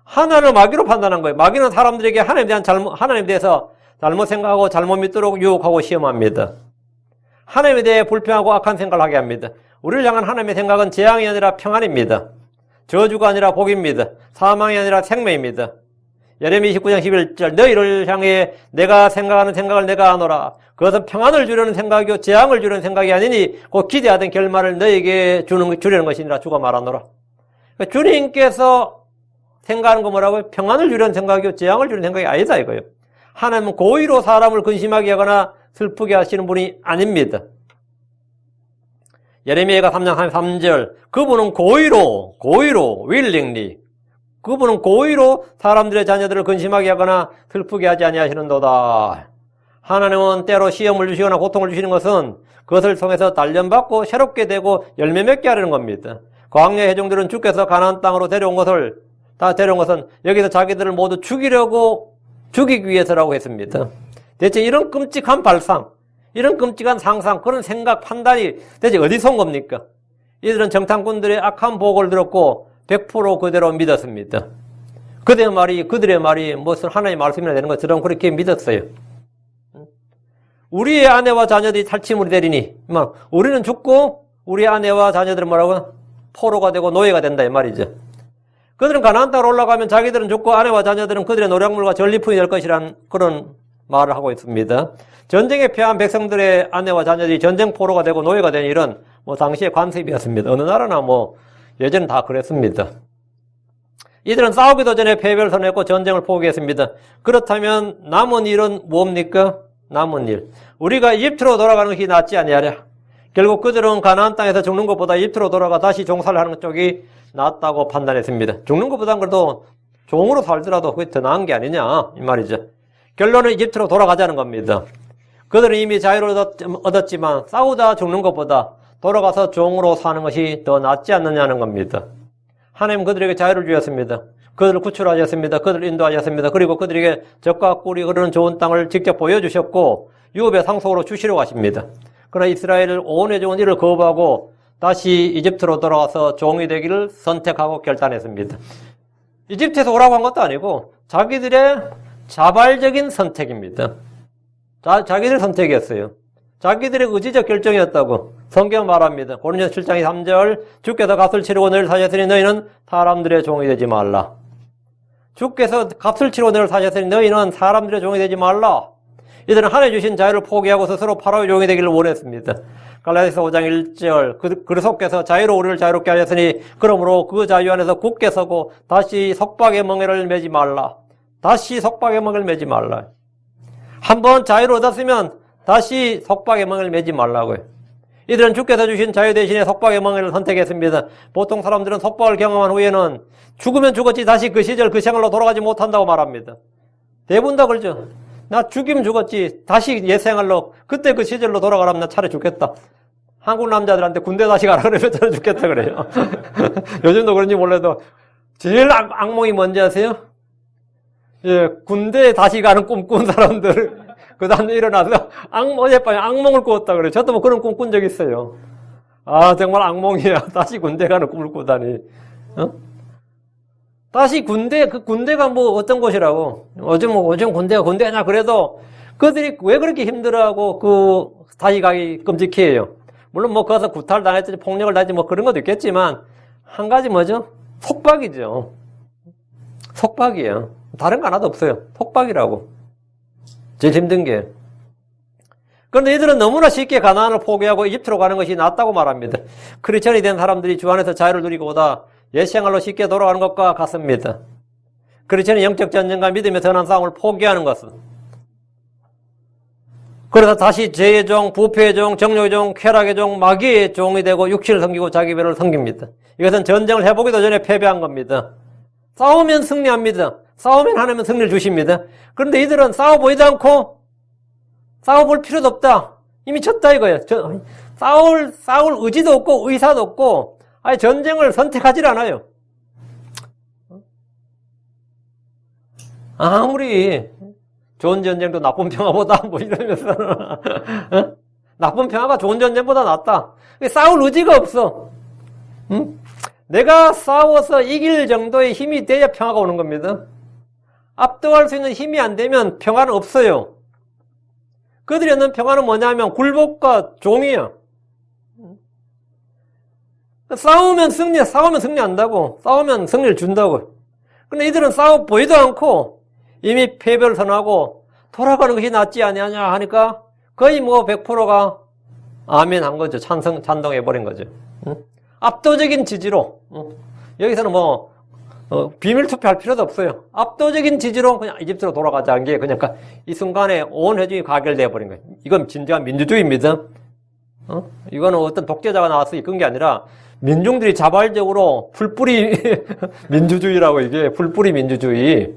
하나님을 마귀로 판단한 거예요. 마귀는 사람들에게 하나님에 대해서 잘못 생각하고 잘못 믿도록 유혹하고 시험합니다. 하나님에 대해 불평하고 악한 생각을 하게 합니다. 우리를 향한 하나님의 생각은 재앙이 아니라 평안입니다. 저주가 아니라 복입니다. 사망이 아니라 생명입니다. 예레미야 29장 11절 너희를 향해 내가 생각하는 생각을 내가 아노라. 그것은 평안을 주려는 생각이요 재앙을 주려는 생각이 아니니 곧 기대하던 결말을 너희에게 주려는 것이니라 주가 말하노라. 그러니까 주님께서 생각하는 거 뭐라고요? 평안을 주려는 생각이요 재앙을 주려는 생각이 아니다 이거예요. 하나님은 고의로 사람을 근심하게 하거나 슬프게 하시는 분이 아닙니다. 예레미야가 3장 3절 그분은 고의로 willingly 그분은 고의로 사람들의 자녀들을 근심하게 하거나 슬프게 하지 아니하시는도다. 하나님은 때로 시험을 주시거나 고통을 주시는 것은 그것을 통해서 단련받고 새롭게 되고 열매 맺게 하려는 겁니다. 광야 회중들은 주께서 가나안 땅으로 데려온 것은 여기서 자기들을 모두 죽이기 위해서라고 했습니다. 대체 이런 끔찍한 발상, 이런 끔찍한 상상, 그런 생각, 판단이 대체 어디서 온 겁니까? 이들은 정탐꾼들의 악한 보고를 들었고 100% 그대로 믿었습니다. 그들의 말이 무슨 하나님의 말씀이나 되는 것처럼 그렇게 믿었어요. 우리의 아내와 자녀들이 탈취물이 되리니 우리는 죽고 우리 아내와 자녀들은 뭐라고? 포로가 되고 노예가 된다 이 말이죠. 그들은 가나안 땅으로 올라가면 자기들은 죽고 아내와 자녀들은 그들의 노략물과 전리품이 될 것이라는 그런 말을 하고 있습니다. 전쟁에 패한 백성들의 아내와 자녀들이 전쟁 포로가 되고 노예가 되는 일은 당시의 관습이었습니다. 어느 나라나 예전엔 다 그랬습니다. 이들은 싸우기도 전에 패배를 선언했고 전쟁을 포기했습니다. 그렇다면 남은 일은 뭡니까? 남은 일. 우리가 이집트로 돌아가는 것이 낫지 아니하랴. 결국 그들은 가나안 땅에서 죽는 것보다 이집트로 돌아가 다시 종살을 하는 쪽이 낫다고 판단했습니다. 죽는 것보다는 그래도 종으로 살더라도 그게 더 나은 게 아니냐 이 말이죠. 결론은 이집트로 돌아가자는 겁니다. 그들은 이미 자유를 얻었지만 싸우다 죽는 것보다 돌아가서 종으로 사는 것이 더 낫지 않느냐는 겁니다. 하나님 그들에게 자유를 주셨습니다. 그들을 구출하셨습니다. 그들을 인도하셨습니다. 그리고 그들에게 젖과 꿀이 흐르는 좋은 땅을 직접 보여주셨고 유업의 상속으로 주시려고 하십니다. 그러나 이스라엘 온 회중은 이를 거부하고 다시 이집트로 돌아와서 종이 되기를 선택하고 결단했습니다. 이집트에서 오라고 한 것도 아니고 자기들의 자발적인 선택입니다. 자기들의 선택이었어요. 자기들의 의지적 결정이었다고 성경 말합니다. 고린도서 7장 3절 주께서 값을 치르고 너희를 사셨으니 너희는 사람들의 종이 되지 말라. 주께서 값을 치르고 너희를 사셨으니 너희는 사람들의 종이 되지 말라. 이들은 하나님 주신 자유를 포기하고 스스로 파라오의 종이 되기를 원했습니다. 갈라디아서 5장 1절 그리스도께서 자유로 우리를 자유롭게 하셨으니 그러므로 그 자유 안에서 굳게 서고 다시 속박의 멍에를 매지 말라. 다시 속박의 멍을 매지 말라. 한번 자유를 얻었으면 다시 속박의 멍을 매지 말라고요. 이들은 주께서 주신 자유 대신에 속박의 멍에를 선택했습니다. 보통 사람들은 속박을 경험한 후에는 죽으면 죽었지 다시 그 시절 그 생활로 돌아가지 못한다고 말합니다. 대부분 다 그러죠. 나 죽이면 죽었지. 다시 옛생활로, 그때 그 시절로 돌아가라면 나 차라리 죽겠다. 한국 남자들한테 군대 다시 가라 그러면 차라리 죽겠다 그래요. 요즘도 그런지 몰라도 제일 악몽이 뭔지 아세요? 예, 군대에 다시 가는 꿈 꾼 사람들, 그 다음에 일어나서 어젯밤에 악몽을 꾸었다 그래요. 저도 뭐 그런 꿈 꾼 적 있어요. 아, 정말 악몽이야. 다시 군대 가는 꿈을 꾸다니. 어? 다시 그 군대가 뭐 어떤 곳이라고. 요즘 군대가 군대냐 그래도 그들이 왜 그렇게 힘들어하고 다시 가기 끔찍해요. 물론 뭐 거기서 구타를 당했든지 폭력을 당했든지 뭐 그런 것도 있겠지만, 한 가지 뭐죠? 속박이죠. 속박이에요. 다른 거 하나도 없어요. 속박이라고. 제일 힘든 게. 그런데 이들은 너무나 쉽게 가나안을 포기하고 이집트로 가는 것이 낫다고 말합니다. 크리스천이 된 사람들이 주 안에서 자유를 누리고 보다 옛생활로 쉽게 돌아가는 것과 같습니다. 크리스천이 영적 전쟁과 믿음의 선한 싸움을 포기하는 것은, 그래서 다시 죄의 종, 부패의 종, 정욕의 종, 쾌락의 종, 마귀의 종이 되고 육신을 섬기고 자기 배를 섬깁니다. 이것은 전쟁을 해보기도 전에 패배한 겁니다. 싸우면 승리합니다. 싸우면 하나님은 승리를 주십니다. 그런데 이들은 싸워보지도 않고 싸워볼 필요도 없다. 이미 졌다 이거예요. 싸울 의지도 없고 의사도 없고 아예 전쟁을 선택하지 않아요. 아무리 좋은 전쟁도 나쁜 평화보다 뭐 이러면서 나쁜 평화가 좋은 전쟁보다 낫다. 싸울 의지가 없어. 응? 내가 싸워서 이길 정도의 힘이 돼야 평화가 오는 겁니다. 압도할 수 있는 힘이 안 되면 평화는 없어요. 그들이 얻는 평화는 뭐냐면 굴복과 종이야. 싸우면 승리한다고. 싸우면 승리를 준다고. 근데 이들은 보지도 않고 이미 패배를 선언하고 돌아가는 것이 낫지 아니하냐 하니까 거의 뭐 100%가 아멘 한 거죠. 찬동해버린 거죠. 압도적인 지지로. 여기서는 뭐 비밀 투표할 필요도 없어요. 압도적인 지지로 그냥 이집트로 돌아가자는 게 그냥 이 순간에 온 회중이 가결되어 버린 거예요. 이건 진정한 민주주의입니다. 이거는 어떤 독재자가 나와서 이끈 게 아니라 민중들이 자발적으로 풀뿌리 민주주의라고, 이게 풀뿌리 민주주의.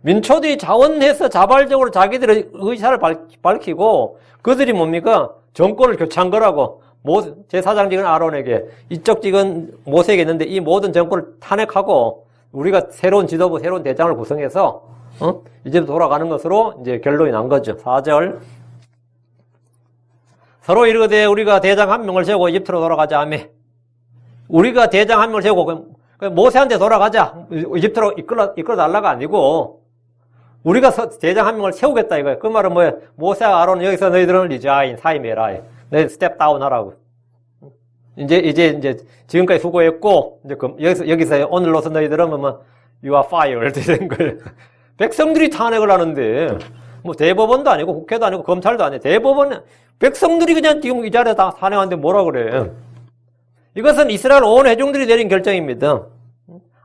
민초들이 자원해서 자발적으로 자기들의 의사를 밝히고 그들이 뭡니까? 정권을 교체한 거라고. 제4장직은 아론에게, 이쪽 직은 모세에게 있는데 이 모든 정권을 탄핵하고 우리가 새로운 지도부, 새로운 대장을 구성해서 이제 돌아가는 것으로 이제 결론이 난 거죠. 4절. 서로 이르되 우리가 대장 한 명을 세우고 이집트로 돌아가자 하며, 우리가 대장 한 명을 세우고 모세한테 돌아가자, 이집트로 이끌어 달라가 아니고 우리가 대장 한 명을 세우겠다 이거예요. 그 말은 뭐예요? 모세와 아론 여기서 너희들은 리자인, 사임해라. 너희 스텝 다운 하라고. 이제 지금까지 수고했고, 이제 여기서 오늘로서 너희들은 you are fired 된 거예요. 백성들이 탄핵을 하는데, 뭐 대법원도 아니고 국회도 아니고 검찰도 아니고 대법원, 백성들이 그냥 지금 이 자리에 다 탄핵하는데 뭐라 그래. 이것은 이스라엘 온 회중들이 내린 결정입니다.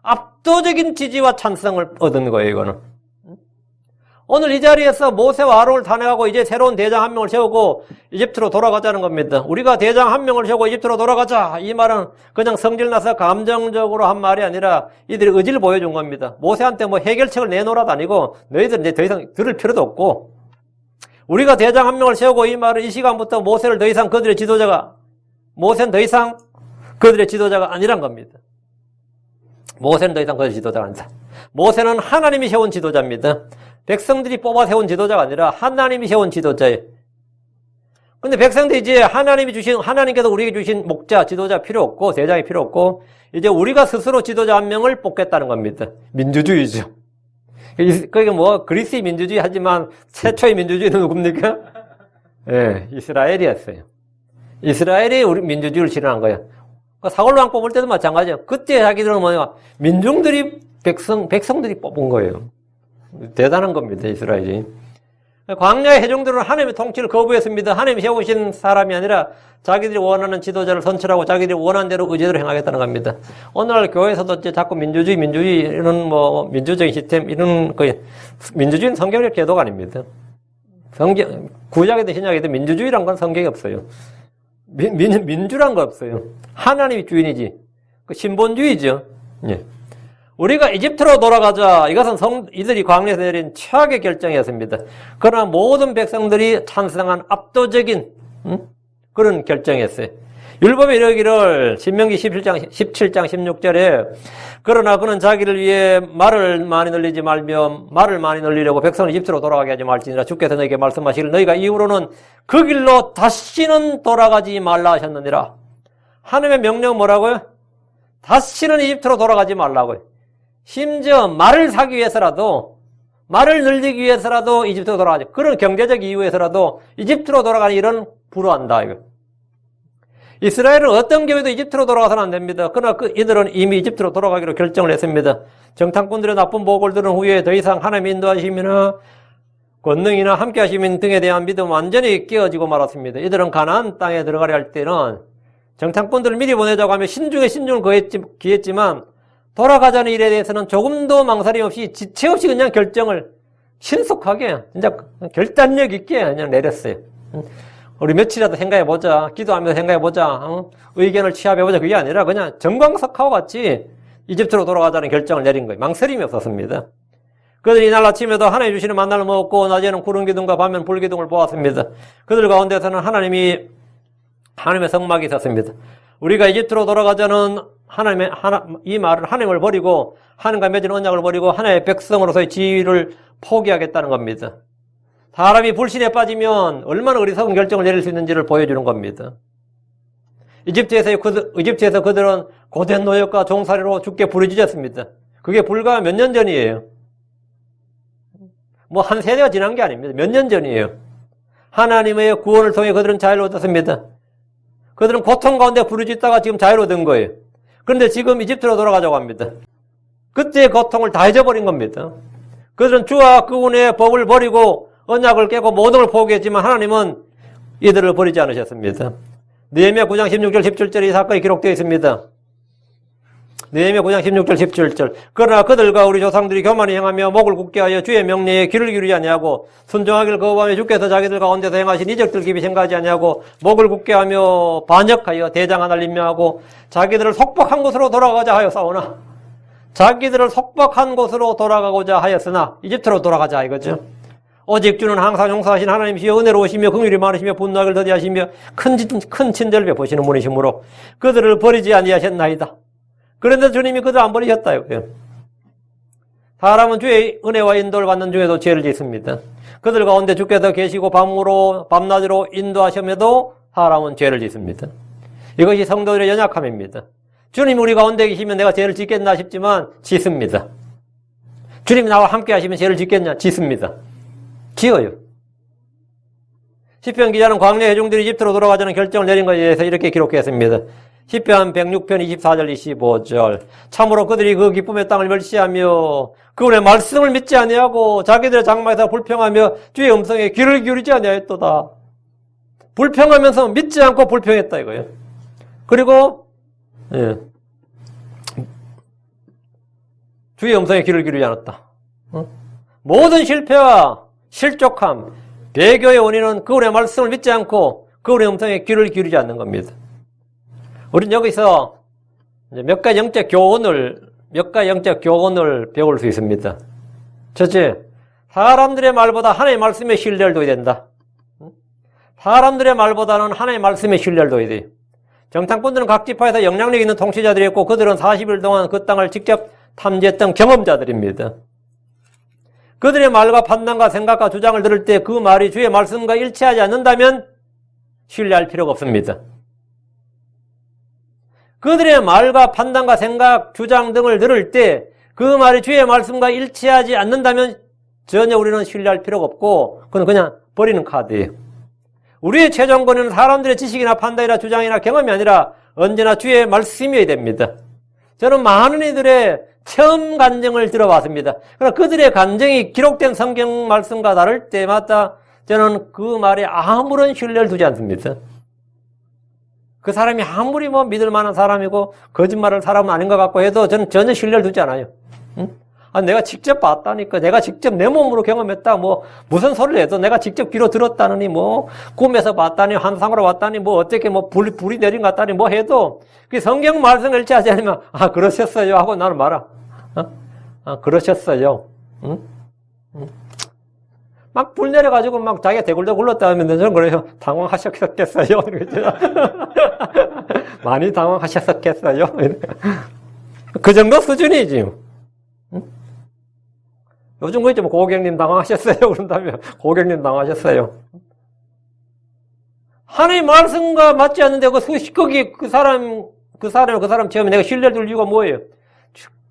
압도적인 지지와 찬성을 얻은 거예요, 이거는. 오늘 이 자리에서 모세와 아론을 탄핵하고 이제 새로운 대장 한 명을 세우고 이집트로 돌아가자는 겁니다. 우리가 대장 한 명을 세우고 이집트로 돌아가자. 이 말은 그냥 성질나서 감정적으로 한 말이 아니라 이들이 의지를 보여준 겁니다. 모세한테 뭐 해결책을 내놓으라도 아니고 너희들 이제 더 이상 들을 필요도 없고, 우리가 대장 한 명을 세우고, 이 말은 이 시간부터 모세는 더 이상 그들의 지도자가 아니란 겁니다. 모세는 더 이상 그들의 지도자가 아니다. 모세는 하나님이 세운 지도자입니다. 백성들이 뽑아 세운 지도자가 아니라 하나님이 세운 지도자예요. 근데 백성들이 이제 하나님께서 우리에게 주신 목자, 지도자 필요 없고, 대장이 필요 없고, 이제 우리가 스스로 지도자 한 명을 뽑겠다는 겁니다. 민주주의죠. 그게 뭐, 그리스의 민주주의 하지만, 최초의 민주주의는 누굽니까? 예, 이스라엘이었어요. 이스라엘이 우리 민주주의를 실현한 거예요. 사울왕 뽑을 때도 마찬가지예요. 그때 자기들은 뭐냐, 민중들이, 백성들이 뽑은 거예요. 대단한 겁니다, 이스라엘이. 광야의 회중들은 하나님의 통치를 거부했습니다. 하나님이 세우신 사람이 아니라 자기들이 원하는 지도자를 선출하고 자기들이 원하는 대로 의지대로 행하겠다는 겁니다. 오늘날 교회에서도 이제 자꾸 민주주의, 이런 뭐, 민주적인 시스템, 이런, 민주주의는 성경적 제도가 아닙니다. 구약이든 신약이든 민주주의란 건 성경에 없어요. 민주란 거 없어요. 하나님이 주인이지. 신본주의죠. 예. 우리가 이집트로 돌아가자. 이것은 이들이 광야에서 내린 최악의 결정이었습니다. 그러나 모든 백성들이 찬성한 압도적인 그런 결정이었어요. 율법에 이르기를 신명기 17장 16절에 그러나 그는 자기를 위해 말을 많이 늘리지 말며 말을 많이 늘리려고 백성을 이집트로 돌아가게 하지 말지니라. 주께서 너에게 말씀하시기를 너희가 이후로는 그 길로 다시는 돌아가지 말라 하셨느니라. 하나님의 명령은 뭐라고요? 다시는 이집트로 돌아가지 말라고요. 심지어 말을 사기 위해서라도, 말을 늘리기 위해서라도 이집트로 돌아가지. 그런 경제적 이유에서라도 이집트로 돌아가는 일은 불허한다, 이거. 이스라엘은 어떤 경우에도 이집트로 돌아가서는 안 됩니다. 그러나 이들은 이미 이집트로 돌아가기로 결정을 했습니다. 정탐꾼들의 나쁜 보고를 들은 후에 더 이상 하나님의 인도하심이나 권능이나 함께 하시민 등에 대한 믿음 완전히 깨어지고 말았습니다. 이들은 가나안 땅에 들어가려 할 때는 정탐꾼들을 미리 보내자고 하며 신중에 신중을 기했지만 돌아가자는 일에 대해서는 조금도 망설임 없이 지체 없이 그냥 결정을 신속하게 진짜 결단력 있게 그냥 내렸어요. 우리 며칠이라도 생각해보자. 기도하면서 생각해보자. 의견을 취합해보자. 그게 아니라 그냥 정광석하고 같이 이집트로 돌아가자는 결정을 내린 거예요. 망설임이 없었습니다. 그들이 이날 아침에도 하나님 주시는 만나를 먹었고 낮에는 구름 기둥과 밤에는 불 기둥을 보았습니다. 그들 가운데서는 하나님의 성막이 있었습니다. 우리가 이집트로 돌아가자는 이 말은 하나님을 버리고 하나님과 맺은 언약을 버리고 하나님의 백성으로서의 지위를 포기하겠다는 겁니다. 사람이 불신에 빠지면 얼마나 어리석은 결정을 내릴 수 있는지를 보여주는 겁니다. 이집트에서 그들은 고된 노역과 종살이로 죽게 부르짖었습니다. 그게 불과 몇 년 전이에요. 뭐 한 세대가 지난 게 아닙니다. 몇 년 전이에요. 하나님의 구원을 통해 그들은 자유를 얻었습니다. 그들은 고통 가운데 부르짖다가 지금 자유를 얻은 거예요. 그런데 지금 이집트로 돌아가자고 합니다. 그때의 고통을 다 잊어버린 겁니다. 그들은 주와 그분의 법을 버리고 언약을 깨고 모든 걸 포기했지만 하나님은 이들을 버리지 않으셨습니다. 느헤미야 9장 16절 17절에 이 사건이 기록되어 있습니다. 느헤미야 9장 16절 17절 그러나 그들과 우리 조상들이 교만히 행하며 목을 굳게 하여 주의 명령에 귀를 기울이지 아니하고 순종하기를 거부하며 주께서 자기들 가운데서 행하신 이적들 깊이 생각하지 아니하고 목을 굳게 하며 반역하여 대장 하나를 임명하고 자기들을 속박한 곳으로 돌아가자 하였사오나 자기들을 속박한 곳으로 돌아가고자 하였으나 이집트로 돌아가자 이거죠. 오직 주는 항상 용서하신 하나님이시여 은혜로우시며 긍휼이 많으시며 분노하기를 더디하시며 큰 친절을 베푸시는 분이시므로 그들을 버리지 아니하셨나이다. 그런데 주님이 그들을 안 버리셨다. 사람은 주의 은혜와 인도를 받는 중에도 죄를 짓습니다. 그들 가운데 주께서 계시고 밤낮으로 인도하심에도 사람은 죄를 짓습니다. 이것이 성도들의 연약함입니다. 주님이 우리 가운데 계시면 내가 죄를 짓겠나 싶지만 짓습니다. 주님이 나와 함께 하시면 죄를 짓겠냐? 짓습니다. 지어요. 시편 기자는 광야 회중들이 이집트로 돌아가자는 결정을 내린 것에 대해서 이렇게 기록했습니다. 시편 106편 24절 25절 참으로 그들이 그 기쁨의 땅을 멸시하며 그분의 말씀을 믿지 아니하고 자기들의 장막에서 불평하며 주의 음성에 귀를 기울이지 아니하였도다. 불평하면서 믿지 않고 불평했다 이거예요. 그리고 주의 음성에 귀를 기울이지 않았다. 모든 실패와 실족함, 배교의 원인은 그분의 말씀을 믿지 않고 그분의 음성에 귀를 기울이지 않는 겁니다. 우리는 여기서 몇 가지 영적 교훈을 배울 수 있습니다. 첫째, 사람들의 말보다 하나님의 말씀에 신뢰를 둬야 된다. 사람들의 말보다는 하나님의 말씀에 신뢰를 둬야 돼요. 정탐꾼들은 각 지파에서 영향력 있는 통치자들이었고 그들은 40일 동안 그 땅을 직접 탐지했던 경험자들입니다. 그들의 말과 판단과 생각과 주장을 들을 때 그 말이 주의 말씀과 일치하지 않는다면 신뢰할 필요가 없습니다. 그들의 말과 판단과 생각, 주장 등을 들을 때 그 말이 주의 말씀과 일치하지 않는다면 전혀 우리는 신뢰할 필요가 없고 그건 그냥 버리는 카드예요. 우리의 최종 권위는 사람들의 지식이나 판단이나 주장이나 경험이 아니라 언제나 주의 말씀이어야 됩니다. 저는 많은 이들의 체험 간증을 들어봤습니다. 그러나 그들의 간증이 기록된 성경 말씀과 다를 때마다 저는 그 말에 아무런 신뢰를 두지 않습니다. 그 사람이 아무리 믿을 만한 사람이고 거짓말을 사람은 아닌 것 같고 해도 저는 전혀 신뢰를 두지 않아요. 내가 직접 봤다니까, 내가 직접 내 몸으로 경험했다, 무슨 소리를 해도 내가 직접 귀로 들었다느니, 꿈에서 봤다니, 환상으로 봤다니, 어떻게 불이 내린 것 같다니, 해도 그 성경 말씀을 일치하지 않으면, 그러셨어요 하고 나는 말아. 그러셨어요. 응? 막 불 내려가지고 막 자기가 대굴대굴 굴렀다 하면 저는 그래요. 당황하셨겠어요. 많이 당황하셨겠어요. 그 정도 수준이지. 응? 요즘 거 있죠. 고객님 당황하셨어요. 그런다면 고객님 당황하셨어요. 하나님 말씀과 맞지 않는데 그 수식거기 그 사람 체험에 내가 신뢰를 둘 이유가 뭐예요?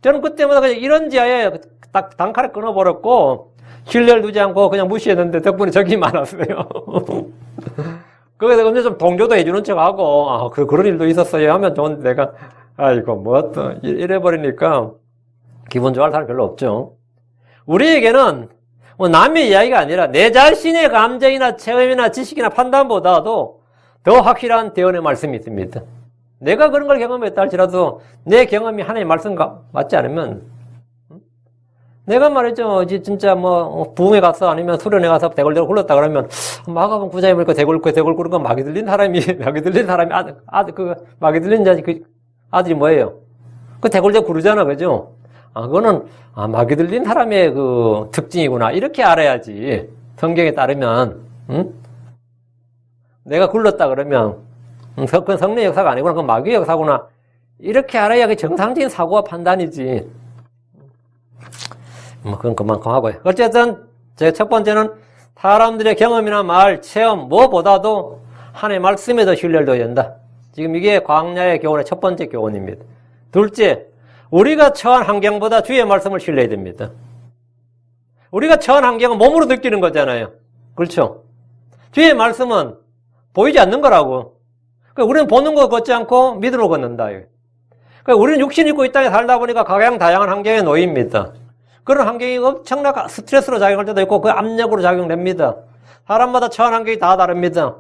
저는 그때마다 그냥 이런 지하에 딱 단칼에 끊어버렸고 신뢰를 두지 않고 그냥 무시했는데 덕분에 적이 많았어요. 거기서 근데 좀 동조도 해주는 척하고 그런 일도 있었어요 하면 좋은데 내가 아이고 뭐 또 이래버리니까 기분 좋아할 사람 별로 없죠. 우리에게는 뭐 남의 이야기가 아니라 내 자신의 감정이나 체험이나 지식이나 판단보다도 더 확실한 대언의 말씀이 있습니다. 내가 그런 걸 경험했다 할지라도 내 경험이 하나님의 말씀과 맞지 않으면 내가 말이죠. 진짜 뭐 부흥에 가서 아니면 수련회 가서 대굴대굴 굴렀다 그러면 마가본 구자에 보니까 대굴 굴은 건 마귀 들린 사람이 마귀 들린 자식 그 아들이 뭐예요? 그 대굴대굴 구르잖아, 그죠? 그거는 마귀 들린 사람의 그 특징이구나 이렇게 알아야지. 성경에 따르면 내가 굴렀다 그러면 그건 성령의 역사가 아니구나. 그건 마귀의 역사구나. 이렇게 알아야 그 정상적인 사고와 판단이지. 뭐 그건 그만큼 하고요. 어쨌든 제 첫 번째는 사람들의 경험이나 말, 체험 무엇보다도 하나님의 말씀에 더 신뢰를 둬야 된다. 지금 이게 광야의 교훈의 첫 번째 교훈입니다. 둘째, 우리가 처한 환경보다 주의 말씀을 신뢰해야 됩니다. 우리가 처한 환경은 몸으로 느끼는 거잖아요. 그렇죠? 주의 말씀은 보이지 않는 거라고. 그러니까 우리는 보는 거 걷지 않고 믿음으로 걷는다. 그러니까 우리는 육신 입고 이 땅에 살다 보니까 다양한 환경에 놓입니다. 그런 환경이 엄청나게 스트레스로 작용할 때도 있고 그 압력으로 작용됩니다. 사람마다 처한 환경이 다 다릅니다.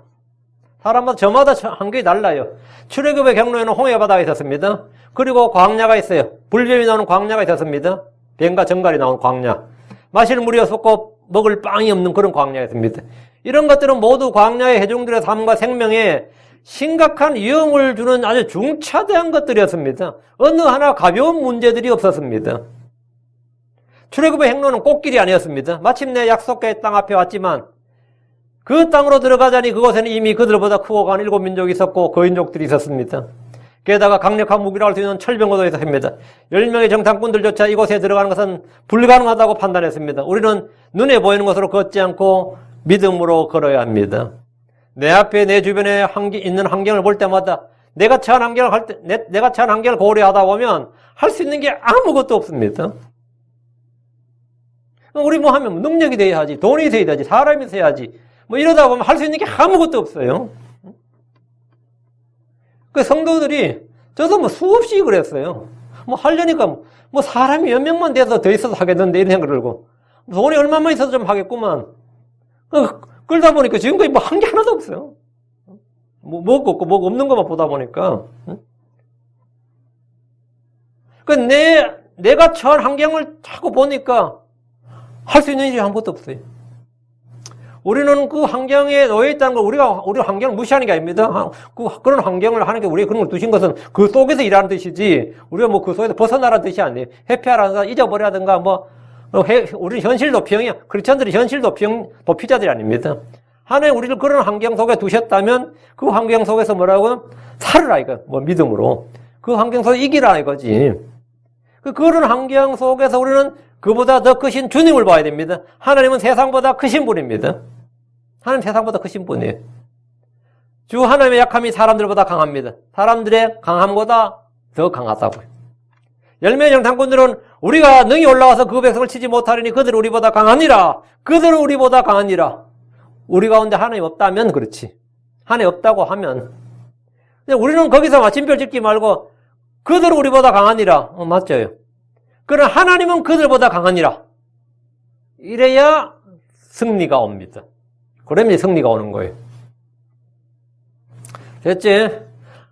사람마다 저마다 환경이 달라요. 출애굽의 경로에는 홍해 바다가 있었습니다. 그리고 광야가 있어요. 불뱀이 나오는 광야가 있었습니다. 뱀과 정갈이 나오는 광야. 마실 물이 없었고 먹을 빵이 없는 그런 광야였습니다. 이런 것들은 모두 광야의 해종들의 삶과 생명에 심각한 위험을 주는 아주 중차대한 것들이었습니다. 어느 하나 가벼운 문제들이 없었습니다. 출애굽의 행로는 꽃길이 아니었습니다. 마침내 약속의 땅 앞에 왔지만 그 땅으로 들어가자니 그곳에는 이미 그들보다 크고 강한 7민족이 있었고 거인족들이 있었습니다. 게다가 강력한 무기로 할 수 있는 철병거도 있었습니다. 10명의 정탐꾼들조차 이곳에 들어가는 것은 불가능하다고 판단했습니다. 우리는 눈에 보이는 것으로 걷지 않고 믿음으로 걸어야 합니다. 내 앞에 내 주변에 있는 환경을 볼 때마다 내가 처한 환경을 고려하다 보면 할 수 있는 게 아무것도 없습니다. 우리 뭐 하면 능력이 돼야지, 돈이 돼야지, 사람이 돼야지. 뭐 이러다 보면 할 수 있는 게 아무것도 없어요. 그 성도들이 저도 뭐 수없이 그랬어요. 뭐 하려니까 뭐 사람이 몇 명만 돼서 더 있어서 하겠는데 이런 생각을 들고 돈이 얼마만 있어서 좀 하겠구만. 그러다 보니까 지금까지 뭐 한 게 하나도 없어요. 뭐가 없고 뭐가 없는 것만 보다 보니까. 내가 처한 환경을 자꾸 보니까 할 수 있는 일이 아무것도 없어요. 우리는 그 환경에 놓여 있다는 걸 우리 환경을 무시하는 게 아닙니다. 그런 환경을 하는 게 우리 그런 걸 두신 것은 그 속에서 일하는 뜻이지, 우리가 뭐 그 속에서 벗어나라는 뜻이 아니에요. 회피하라든가 잊어버려야든가 우리는 현실 도피형이야. 크리스천들이 현실 도피자들이 아닙니다. 하나님 우리를 그런 환경 속에 두셨다면 그 환경 속에서 뭐라고? 살으라 이거. 믿음으로. 그 환경 속에 이기라 이거지. 그런 환경 속에서 우리는 그보다 더 크신 주님을 봐야 됩니다. 하나님은 세상보다 크신 분입니다. 하나님 세상보다 크신 분이에요. 주 하나님의 약함이 사람들보다 강합니다. 사람들의 강함보다 더 강하다고요. 10명의 정탐꾼들은 우리가 능히 올라와서 그 백성을 치지 못하리니 그들은 우리보다 강하니라. 그들은 우리보다 강하니라. 우리 가운데 하나님 없다면 그렇지. 하나님 없다고 하면. 우리는 거기서 마침표 짓기 말고 그들은 우리보다 강하니라. 맞죠? 그러나 하나님은 그들보다 강하니라. 이래야 승리가 옵니다. 그러면 승리가 오는 거예요. 됐지?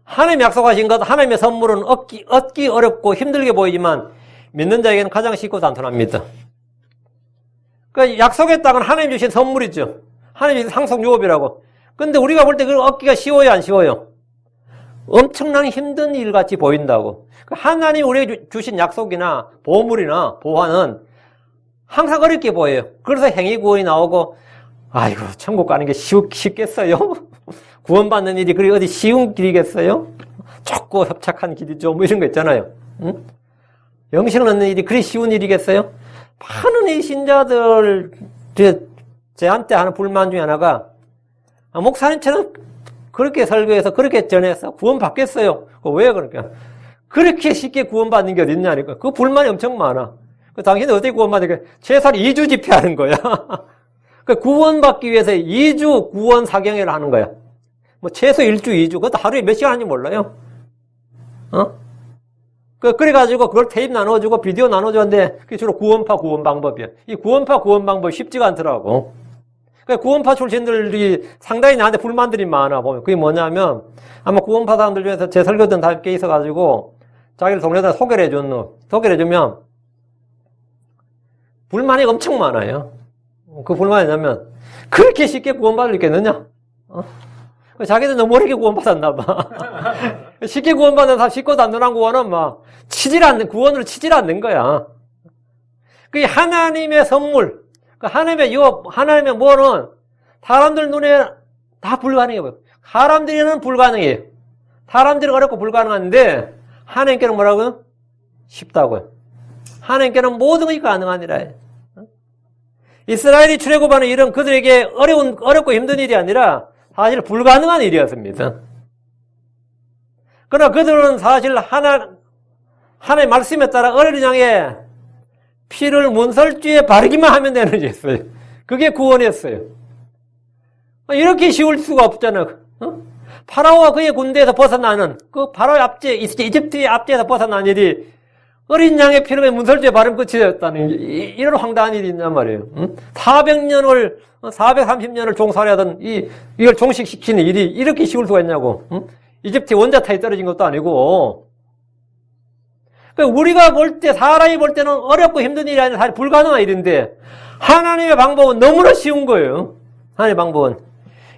하나님이 약속하신 것, 하나님의 선물은 얻기 어렵고 힘들게 보이지만 믿는 자에게는 가장 쉽고 단순합니다. 그러니까 약속의 땅은 하나님 주신 선물이죠. 하나님 주신 상속 유업이라고. 근데 우리가 볼 때 그걸 얻기가 쉬워요, 안 쉬워요? 엄청난 힘든 일 같이 보인다고. 하나님이 우리에게 주신 약속이나 보물이나 보화는 항상 어렵게 보여요. 그래서 행위구원이 나오고, 아이고, 천국 가는 게 쉽겠어요? 구원받는 일이 그리 어디 쉬운 길이겠어요? 좁고 협착한 길이죠. 뭐 이런 거 있잖아요. 응? 영생을 얻는 일이 그리 쉬운 일이겠어요? 많은 이 신자들, 저한테 하는 불만 중에 하나가, 목사님처럼 그렇게 설교해서 그렇게 전해서 구원받겠어요? 왜 그러니까? 그렇게 쉽게 구원받는 게 어딨냐니까. 그 불만이 엄청 많아. 당신은 어떻게 구원받을까? 최소한 2주 집회하는 거야. 구원받기 위해서 2주 구원 사경회를 하는 거야. 뭐 최소 1주, 2주. 그것도 하루에 몇 시간 하는지 몰라요. 그래가지고 그걸 테이프 나눠주고 비디오 나눠주는데 그게 주로 구원파 구원 방법이야. 이 구원파 구원 방법이 쉽지가 않더라고. 구원파 출신들이 상당히 나한테 불만들이 많아 보면. 그게 뭐냐면 아마 구원파 사람들 중에서 제 설교 듣는 사람이 꽤 있어가지고 자기를 동네에다 소개를 해주면 불만이 엄청 많아요. 그 불만이 뭐냐면 그렇게 쉽게 구원받을 수 있겠느냐? 자기들 너무 어렵게 구원받았나 봐. 쉽게 구원받는 사람 쉽고 단순한 구원은 막 구원으로 치질 않는 거야. 그게 하나님의 선물, 하나님의 유업, 하나님의 뭐는 사람들 눈에 다 불가능해 보여. 사람들에는 불가능해요. 사람들은 어렵고 불가능한데 하나님께는 뭐라고요? 쉽다고요. 하나님께는 모든 것이 가능하니라. 이스라엘이 출애굽하는 일은 그들에게 어렵고 힘든 일이 아니라 사실 불가능한 일이었습니다. 그러나 그들은 사실 하나님의 말씀에 따라 어린이 양의 피를 문설주에 바르기만 하면 되는 일이었어요. 그게 구원이었어요. 이렇게 쉬울 수가 없잖아요. 파라오와 그의 군대에서 벗어나는 그 바로의 압제, 이집트의 압제에서 벗어난 일이 어린 양의 피를 문설주에 바르면 끝이었다는 이런 황당한 일이 있단 말이에요. 430년을 종살이하던 이걸 종식시키는 일이 이렇게 쉬울 수가 있냐고. 이집트 원자탄이 떨어진 것도 아니고. 우리가 볼 때, 사람이 볼 때는 어렵고 힘든 일이 아니라 사실 불가능한 일인데 하나님의 방법은 너무나 쉬운 거예요. 하나님의 방법은.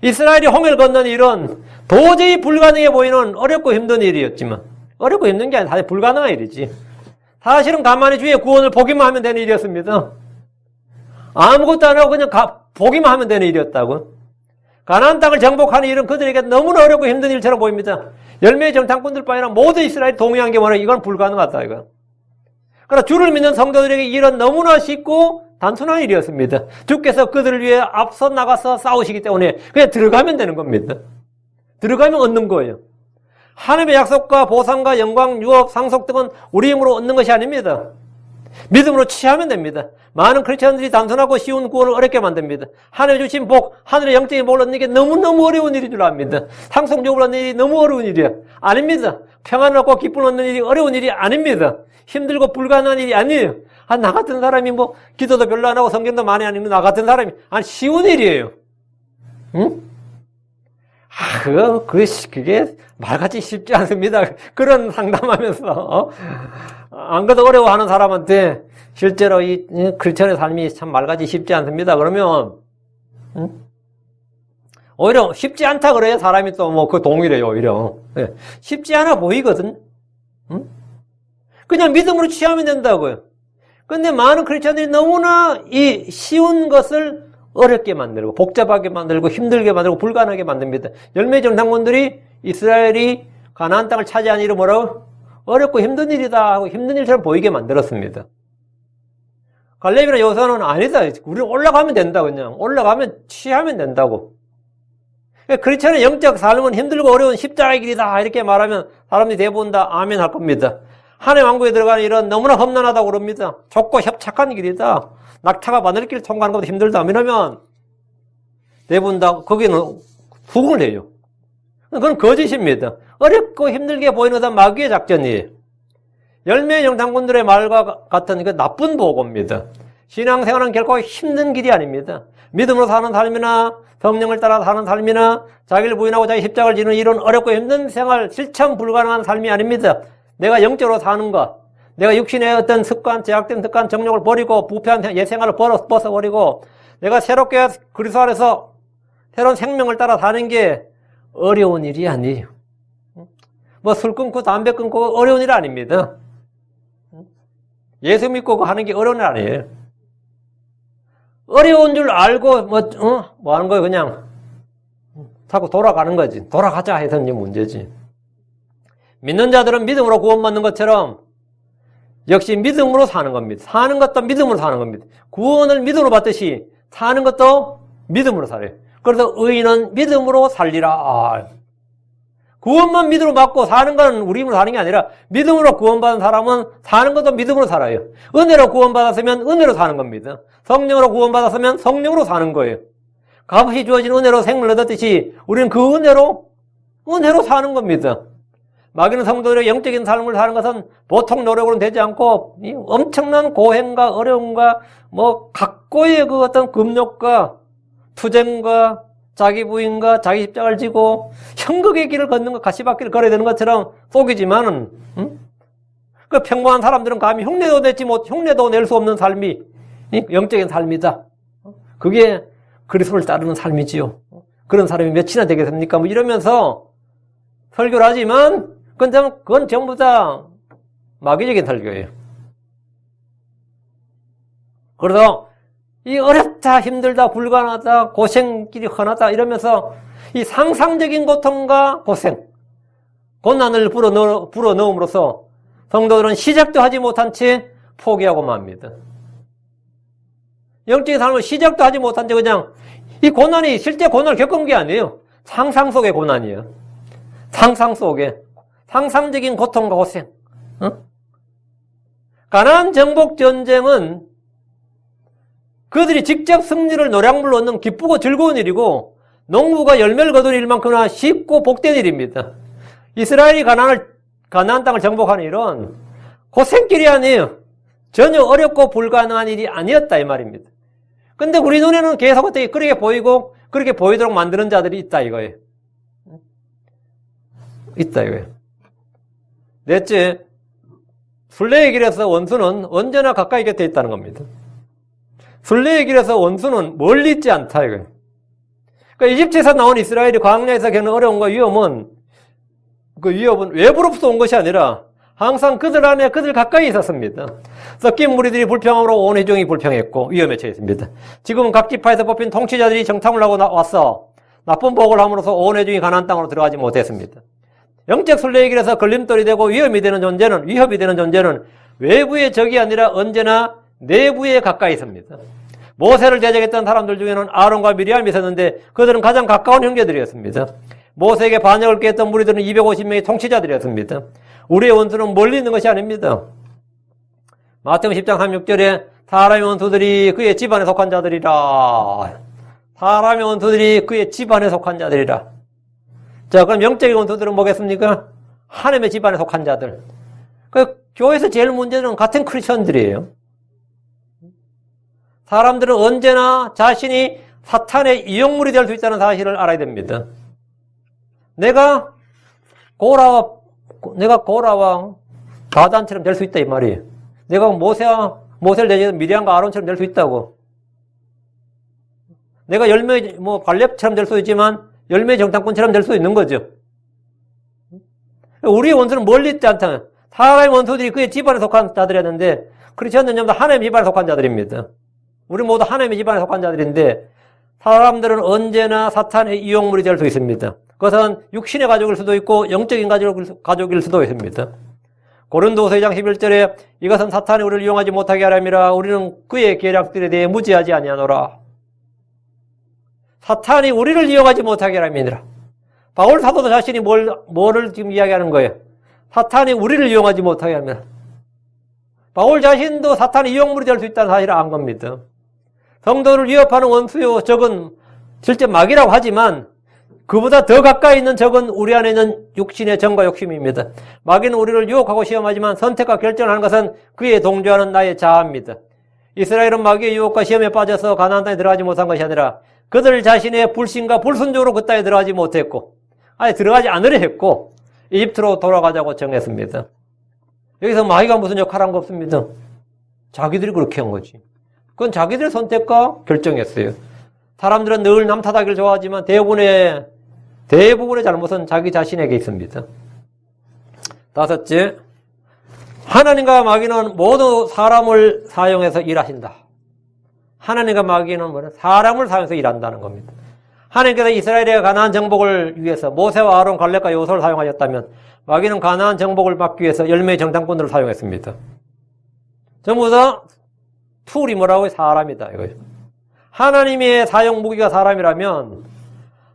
이스라엘이 홍해를 건너는 일은 도저히 불가능해 보이는 어렵고 힘든 일이었지만 어렵고 힘든 게 아니라 사실 불가능한 일이지. 사실은 가만히 주의 구원을 보기만 하면 되는 일이었습니다. 아무것도 안 하고 그냥 보기만 하면 되는 일이었다고. 가나안 땅을 정복하는 일은 그들에게 너무나 어렵고 힘든 일처럼 보입니다. 10명의 정탐꾼들 뿐 아니라 모든 이스라엘이 동의한 게 뭐냐? 이건 불가능하다, 이거. 그러나 주를 믿는 성도들에게 일은 너무나 쉽고 단순한 일이었습니다. 주께서 그들을 위해 앞서 나가서 싸우시기 때문에 그냥 들어가면 되는 겁니다. 들어가면 얻는 거예요. 하나님의 약속과 보상과 영광, 유업, 상속 등은 우리 힘으로 얻는 것이 아닙니다. 믿음으로 취하면 됩니다. 많은 크리스천들이 단순하고 쉬운 구원을 어렵게 만듭니다. 하나님 주신 복, 하늘의 영적인 복을 얻는 게 너무너무 어려운 일인 줄 압니다. 상속 유업을 얻는 일이 너무 어려운 일이야. 아닙니다. 평안을 얻고 기쁨을 얻는 일이 어려운 일이 아닙니다. 힘들고 불가능한 일이 아니에요. 나 같은 사람이 기도도 별로 안 하고 성경도 많이 안 읽는 나 같은 사람이 쉬운 일이에요. 응? 그게 말같이 쉽지 않습니다. 그런 상담하면서, 안 그래도 어려워하는 사람한테 실제로 이 크리스천의 삶이 참 말같이 쉽지 않습니다. 그러면, 오히려 쉽지 않다 그래요. 사람이 또 그 동일해요, 오히려. 네. 쉽지 않아 보이거든. 그냥 믿음으로 취하면 된다고요. 근데 많은 크리스천들이 너무나 이 쉬운 것을 어렵게 만들고 복잡하게 만들고 힘들게 만들고 불가능하게 만듭니다. 10명의 정탐꾼들이 이스라엘이 가나안 땅을 차지한 일을 뭐라고? 어렵고 힘든 일이다 하고 힘든 일처럼 보이게 만들었습니다. 갈렙이나 여호수아는 아니다. 우리는 올라가면 된다. 그냥 올라가면 취하면 된다고. 크리스천의 영적 삶은 힘들고 어려운 십자가의 길이다 이렇게 말하면 사람들이 대부분 다 아멘 할 겁니다. 하나님 왕국에 들어가는 일은 너무나 험난하다고 그럽니다. 좁고 협착한 길이다. 낙타가 바늘길을 통과하는 것보다 힘들다. 이러면 대부분 다 거기는 후궁을 해요. 그건 거짓입니다. 어렵고 힘들게 보이는 것은 마귀의 작전이에요. 10명의 정탐꾼들의 말과 같은 그 나쁜 보고입니다. 신앙생활은 결코 힘든 길이 아닙니다. 믿음으로 사는 삶이나 성령을 따라 사는 삶이나 자기를 부인하고 자기 십자가를 지는 이런 어렵고 힘든 생활, 실천 불가능한 삶이 아닙니다. 내가 영적으로 사는 것, 내가 육신의 어떤 습관, 제약된 습관, 정욕을 버리고 부패한 옛생활을 벗어버리고 내가 새롭게 그리스도 안에서 새로운 생명을 따라 사는 게 어려운 일이 아니에요. 뭐 술 끊고 담배 끊고 어려운 일 아닙니다. 예수 믿고 하는 게 어려운 일 아니에요. 어려운 줄 알고 뭐 하는 거예요? 그냥 자꾸 돌아가는 거지. 돌아가자 해서 이제 문제지. 믿는 자들은 믿음으로 구원받는 것처럼 역시 믿음으로 사는 겁니다. 사는 것도 믿음으로 사는 겁니다. 구원을 믿음으로 받듯이 사는 것도 믿음으로 살아요. 그래서 의인은 믿음으로 살리라. 구원만 믿음으로 받고 사는 건 우리 힘으로 사는 게 아니라 믿음으로 구원받은 사람은 사는 것도 믿음으로 살아요. 은혜로 구원받았으면 은혜로 사는 겁니다. 성령으로 구원받았으면 성령으로 사는 거예요. 값이 주어진 은혜로 생명을 얻었듯이 우리는 그 은혜로 사는 겁니다. 마귀는 성도들의 영적인 삶을 사는 것은 보통 노력으로는 되지 않고 엄청난 고행과 어려움과 각고의 그 어떤 금욕과 투쟁과 자기 부인과 자기 십자가를 지고 형극의 길을 걷는 것, 가시밭길을 걸어야 되는 것처럼 속이지만은 그 평범한 사람들은 감히 흉내도 낼 수 없는 삶이 영적인 삶이다. 그게 그리스도를 따르는 삶이지요. 그런 사람이 몇이나 되겠습니까? 이러면서 설교를 하지만 그건 전부 다 마귀적인 설교예요. 그래서 이 어렵다, 힘들다, 불가능하다, 고생길이 훤하다 이러면서 이 상상적인 고통과 고생, 고난을 불어넣음으로써 성도들은 시작도 하지 못한 채 포기하고 맙니다. 영적인 삶을 시작도 하지 못한 채 그냥 이 고난이 실제 고난을 겪은 게 아니에요. 상상 속의 고난이에요. 상상 속에 상상적인 고통과 고생. 가나안 정복 전쟁은 그들이 직접 승리를 노량물로 얻는 기쁘고 즐거운 일이고 농부가 열매를 거둔 일만큼이나 쉽고 복된 일입니다. 이스라엘이 가나안 땅을 정복하는 일은 고생길이 아니에요. 전혀 어렵고 불가능한 일이 아니었다 이 말입니다. 근데 우리 눈에는 계속 어떻게 그렇게 보이고 그렇게 보이도록 만드는 자들이 있다 이거예요. 있다 이거예요. 넷째, 순례의 길에서 원수는 언제나 가까이 곁에 있다는 겁니다. 순례의 길에서 원수는 멀리 있지 않다 이거예요. 그러니까 이집트에서 나온 이스라엘이 광야에서 겪는 어려움과 위험은 그 위협은 외부로부터 온 것이 아니라 항상 그들 안에 그들 가까이 있었습니다. 섞인 무리들이 불평함으로 온 회중이 불평했고 위험에 처했습니다. 지금은 각 지파에서 뽑힌 통치자들이 정탐을 하고 왔어 나쁜 복을 함으로써 온 회중이 가나안 땅으로 들어가지 못했습니다. 영적 순례의 길에서 걸림돌이 되고 위협이 되는 존재는 외부의 적이 아니라 언제나 내부에 가까이 있습니다. 모세를 대적했던 사람들 중에는 아론과 미리암이 있었는데 그들은 가장 가까운 형제들이었습니다. 모세에게 반역을 꾀했던 무리들은 250명의 통치자들이었습니다. 우리의 원수는 멀리 있는 것이 아닙니다. 마태복음 10장 36절에 사람의 원수들이 그의 집안에 속한 자들이라. 사람의 원수들이 그의 집안에 속한 자들이라. 자, 그럼 영적인 원수들은 뭐겠습니까? 하나님의 집안에 속한 자들. 그 교회에서 제일 문제는 같은 크리스천들이에요. 사람들은 언제나 자신이 사탄의 이용물이 될 수 있다는 사실을 알아야 됩니다. 내가 고라와 다단처럼 될 수 있다 이 말이에요. 내가 모세를 대적해서 미리암과 아론처럼 될 수 있다고. 내가 열매 갈렙처럼 될 수 있지만 열매 정탐꾼처럼 될 수 있는 거죠. 우리의 원수는 멀리 있지 않다. 사람의 원수들이 그의 집안에 속한 자들이었는데 크리스천들은 전부 다 하나님의 집안에 속한 자들입니다. 우리 모두 하나님의 집안에 속한 자들인데 사람들은 언제나 사탄의 이용물이 될 수 있습니다. 그것은 육신의 가족일 수도 있고 영적인 가족일 수도 있습니다. 고린도후서 2장 11절에 이것은 사탄이 우리를 이용하지 못하게 하려니라 우리는 그의 계략들에 대해 무지하지 아니하노라. 사탄이 우리를 이용하지 못하게 하려니라. 바울 사도도 자신이 뭐를 지금 이야기하는 거예요? 사탄이 우리를 이용하지 못하게 합니다. 바울 자신도 사탄의 이용물이 될 수 있다는 사실을 안 겁니다. 성도를 위협하는 원수요 적은 실제 마귀라고 하지만 그보다 더 가까이 있는 적은 우리 안에 있는 육신의 정과 욕심입니다. 마귀는 우리를 유혹하고 시험하지만 선택과 결정하는 것은 그에 동조하는 나의 자아입니다. 이스라엘은 마귀의 유혹과 시험에 빠져서 가나안 땅에 들어가지 못한 것이 아니라 그들 자신의 불신과 불순종으로 그 땅에 들어가지 못했고 아예 들어가지 않으려 했고 이집트로 돌아가자고 정했습니다. 여기서 마귀가 무슨 역할을 한 거 없습니다. 자기들이 그렇게 한 거지. 그건 자기들의 선택과 결정이었어요. 사람들은 늘 남 탓하기를 좋아하지만 대부분의 잘못은 자기 자신에게 있습니다. 다섯째, 하나님과 마귀는 모두 사람을 사용해서 일하신다. 하나님과 마귀는 뭐냐? 사람을 사용해서 일한다는 겁니다. 하나님께서 이스라엘의 가나안 정복을 위해서 모세와 아론, 갈렙과 여호수아를 사용하셨다면 마귀는 가나안 정복을 막기 위해서 10명의 정탐꾼들을 사용했습니다. 전부 다 툴이 뭐라고요? 사람이다 이거예요. 하나님의 사용 무기가 사람이라면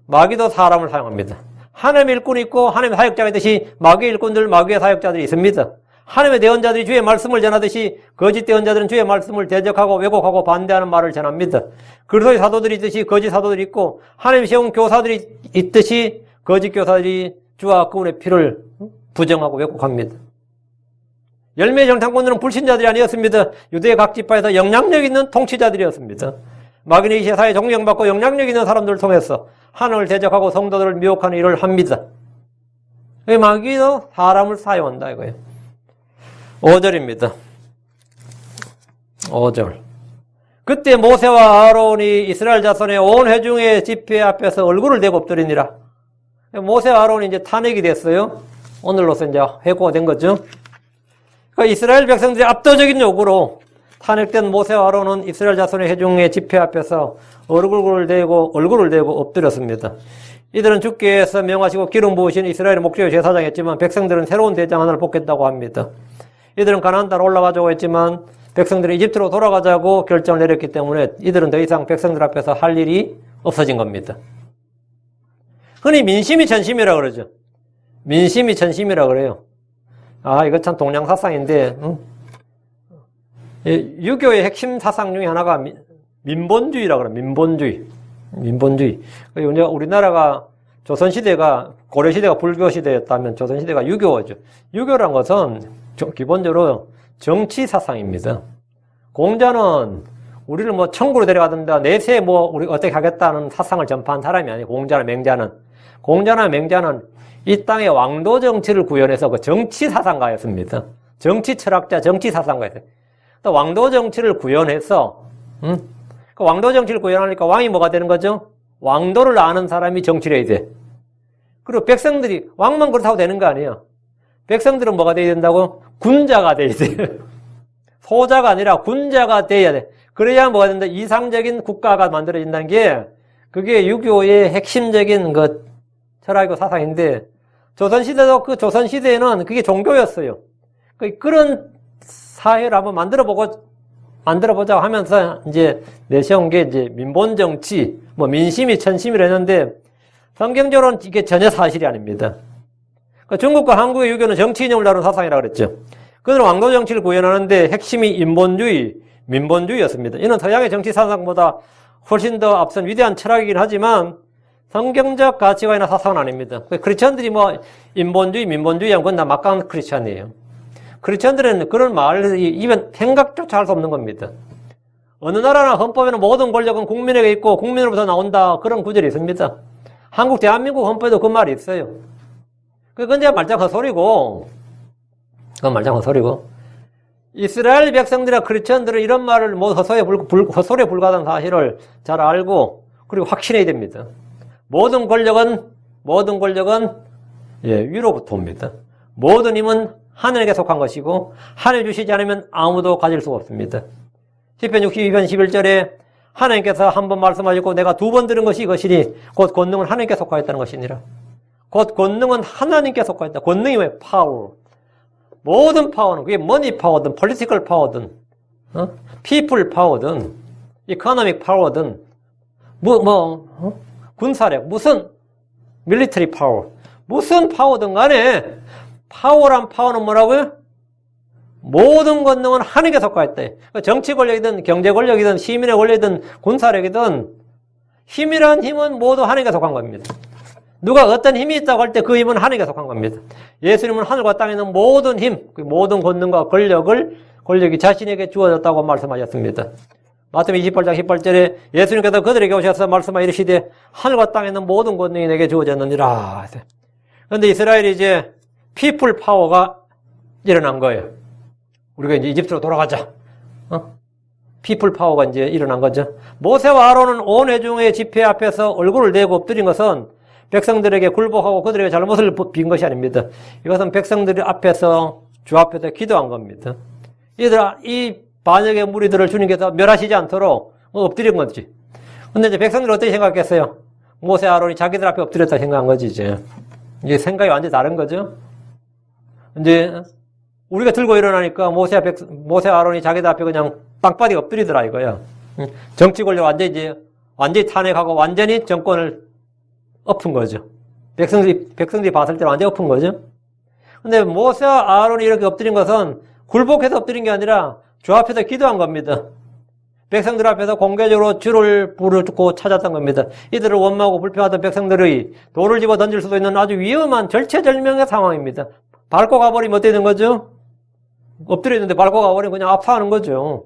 마귀도 사람을 사용합니다. 하나님의 일꾼이 있고 하나님의 사역자가 있듯이 마귀의 일꾼들, 마귀의 사역자들이 있습니다. 하나님의 대언자들이 주의 말씀을 전하듯이 거짓 대언자들은 주의 말씀을 대적하고 왜곡하고 반대하는 말을 전합니다. 그리스도의 사도들이 있듯이 거짓 사도들이 있고 하나님이 세운 교사들이 있듯이 거짓 교사들이 주와 그분의 피를 부정하고 왜곡합니다. 10명의 정탐꾼들은 불신자들이 아니었습니다. 유대의 각 지파에서 영향력 있는 통치자들이었습니다. 마귀는 이 세상에 존경받고 영향력 있는 사람들을 통해서 하나님을 대적하고 성도들을 미혹하는 일을 합니다. 마귀도 사람을 사용한다 이거예요. 5절입니다. 5절. 그때 모세와 아론이 이스라엘 자손의 온 회중의 집회 앞에서 얼굴을 대고 엎드리니라. 모세와 아론이 이제 탄핵이 됐어요. 오늘로서 이제 회고가 된 거죠. 그러니까 이스라엘 백성들이 압도적인 요구로 탄핵된 모세와 아론은 이스라엘 자손의 회중의 집회 앞에서 얼굴을 대고 엎드렸습니다. 이들은 주께서 명하시고 기름 부으신 이스라엘의 목적의 제사장이었지만 백성들은 새로운 대장 하나를 뽑겠다고 합니다. 이들은 가나안 땅으로 올라가자고 했지만 백성들이 이집트로 돌아가자고 결정을 내렸기 때문에 이들은 더 이상 백성들 앞에서 할 일이 없어진 겁니다. 흔히 민심이 전심이라고 그러죠. 민심이 전심이라고 그래요. 아, 이거 참 동양사상인데, 유교의 핵심 사상 중에 하나가 민본주의라고 그래요. 민본주의. 우리나라가 조선시대가, 고려시대가 불교시대였다면 조선시대가 유교죠. 유교란 것은 기본적으로 정치사상입니다. 공자는 우리를 뭐 천국으로 데려가든다, 내세 뭐 우리 어떻게 하겠다는 사상을 전파한 사람이 아니에요. 공자나 맹자는 이 땅의 왕도 정치를 구현해서 그 정치사상가였습니다. 정치 철학자, 정치사상가였어요. 또 왕도 정치를 구현해서, 그 왕도 정치를 구현하니까 왕이 뭐가 되는 거죠? 왕도를 아는 사람이 정치를 해야 돼. 그리고 백성들이, 왕만 그렇다고 되는 거 아니에요. 백성들은 뭐가 돼야 된다고? 군자가 돼야 돼. 소자가 아니라 군자가 돼야 돼. 그래야 뭐가 된다? 이상적인 국가가 만들어진다는 게, 그게 유교의 핵심적인 그 철학이고 사상인데, 조선시대도 그 조선시대에는 그게 종교였어요. 그런 사회를 한번 만들어보자고 하면서 이제 내세운 게 이제 민본정치, 뭐 민심이 천심이라 했는데, 성경적으로는 이게 전혀 사실이 아닙니다. 중국과 한국의 유교는 정치 이념을 다룬 사상이라고 그랬죠. 그들은 왕도 정치를 구현하는데 핵심이 인본주의, 민본주의였습니다. 이는 서양의 정치 사상보다 훨씬 더 앞선 위대한 철학이긴 하지만 성경적 가치관이나 사상은 아닙니다. 크리스천들이 뭐 인본주의, 민본주의 하면 그건 다 막강한 크리스천이에요. 크리스천들은 그런 말을 입에 생각조차 할 수 없는 겁니다. 어느 나라나 헌법에는 모든 권력은 국민에게 있고 국민으로부터 나온다, 그런 구절이 있습니다. 한국 대한민국 헌법에도 그 말이 있어요. 그건 이제 말짱 헛소리고, 이스라엘 백성들이나 크리스천들은 이런 말을 뭐 헛소리에 불과하다는 사실을 잘 알고, 그리고 확신해야 됩니다. 모든 권력은 위로부터 옵니다. 모든 힘은 하늘에게 속한 것이고, 하늘 주시지 않으면 아무도 가질 수가 없습니다. 시편 62편 11절에 하나님께서 한 번 말씀하셨고 내가 두 번 들은 것이 이것이니 곧 권능은 하나님께 속하였다는 것이니라. 곧 권능은 하나님께 속하였다. 권능이 왜? 파워. 모든 파워는 그게 머니 파워든 폴리티컬 파워든 피플 파워든 이코노믹 파워든 군사력 무슨 밀리터리 파워 무슨 파워든 간에 파워란 파워는 뭐라고요? 모든 권능은 하나님께 속하였다. 정치 권력이든 경제 권력이든 시민의 권력이든 군사력이든 힘이란 힘은 모두 하나님께 속한 겁니다. 누가 어떤 힘이 있다고 할 때 그 힘은 하나님께 속한 겁니다. 예수님은 하늘과 땅에 있는 모든 힘, 모든 권능과 권력이 자신에게 주어졌다고 말씀하셨습니다. 마태복음 28장 18절에 예수님께서 그들에게 오셔서 말씀하 이르시되 하늘과 땅에 있는 모든 권능이 내게 주어졌느니라. 그런데 이스라엘이 이제 피플 파워가 일어난 거예요. 우리가 이제 이집트로 돌아가자. 피플 파워가 이제 일어난 거죠. 모세와 아론은 온 회중의 집회 앞에서 얼굴을 대고 엎드린 것은 백성들에게 굴복하고 그들에게 잘못을 빈 것이 아닙니다. 이것은 백성들이 앞에서, 주 앞에서 기도한 겁니다. 이 반역의 무리들을 주님께서 멸하시지 않도록 엎드린 거지. 근데 이제 백성들은 어떻게 생각했어요? 모세, 아론이 자기들 앞에 엎드렸다 생각한 거지, 이제. 이제 생각이 완전히 다른 거죠. 이제, 우리가 들고 일어나니까 모세, 아론이 자기들 앞에 그냥 땅바닥에 엎드리더라, 이거야. 정치 권력 완전히 탄핵하고 완전히 정권을 엎은 거죠. 백성들이 봤을 때 완전히 엎은 거죠. 근데 모세와 아론이 이렇게 엎드린 것은 굴복해서 엎드린 게 아니라 주 앞에서 기도한 겁니다. 백성들 앞에서 공개적으로 주를 부르고 찾았던 겁니다. 이들을 원망하고 불평하던 백성들의 돌을 집어 던질 수도 있는 아주 위험한 절체절명의 상황입니다. 밟고 가버리면 어떻게 되는 거죠? 엎드려 있는데 밟고 가버리면 그냥 아파하는 거죠.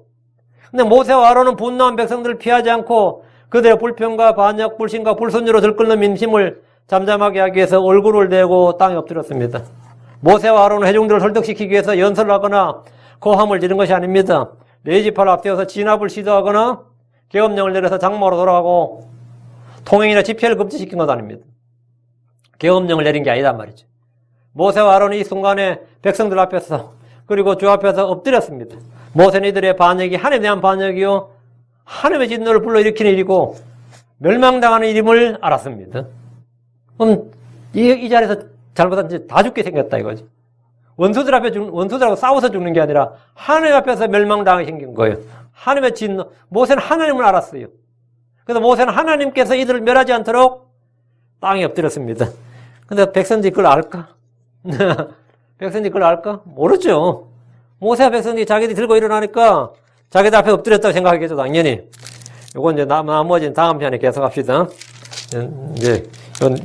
근데 모세와 아론은 분노한 백성들을 피하지 않고 그들의 불평과 반역, 불신과 불순지로 들끓는 민심을 잠잠하게 하기 위해서 얼굴을 대고 땅에 엎드렸습니다. 모세와 아론은 회중들을 설득시키기 위해서 연설을 하거나 고함을 지른 것이 아닙니다. 네 지파를 앞세워서 진압을 시도하거나 계엄령을 내려서 장막으로 돌아가고 통행이나 집회를 금지시킨 것도 아닙니다. 계엄령을 내린 게 아니단 말이죠. 모세와 아론이 이 순간에 백성들 앞에서 그리고 주 앞에서 엎드렸습니다. 모세는 이들의 반역이 하나님에 대한 반역이요 하나님의 진노를 불러일으키는 일이고 멸망당하는 일임을 알았습니다. 그럼 이 자리에서 잘못한 짓 다 죽게 생겼다 이거죠. 원수들하고 싸워서 죽는 게 아니라 하나님 앞에서 멸망당하게 생긴 거예요. 하나님의 진노. 모세는 하나님을 알았어요. 그래서 모세는 하나님께서 이들을 멸하지 않도록 땅에 엎드렸습니다. 근데 백성들이 그걸 알까? 백성들이 그걸 알까? 모르죠. 모세와 백성들이 자기들이 들고 일어나니까 자기들 앞에 엎드렸다고 생각하겠죠, 당연히. 요건 이제 나머지는 다음 편에 계속 합시다. 이제, 이건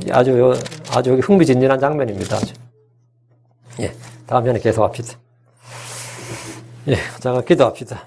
아주 흥미진진한 장면입니다, 아주. 예, 다음 편에 계속 합시다. 예, 자, 기도합시다.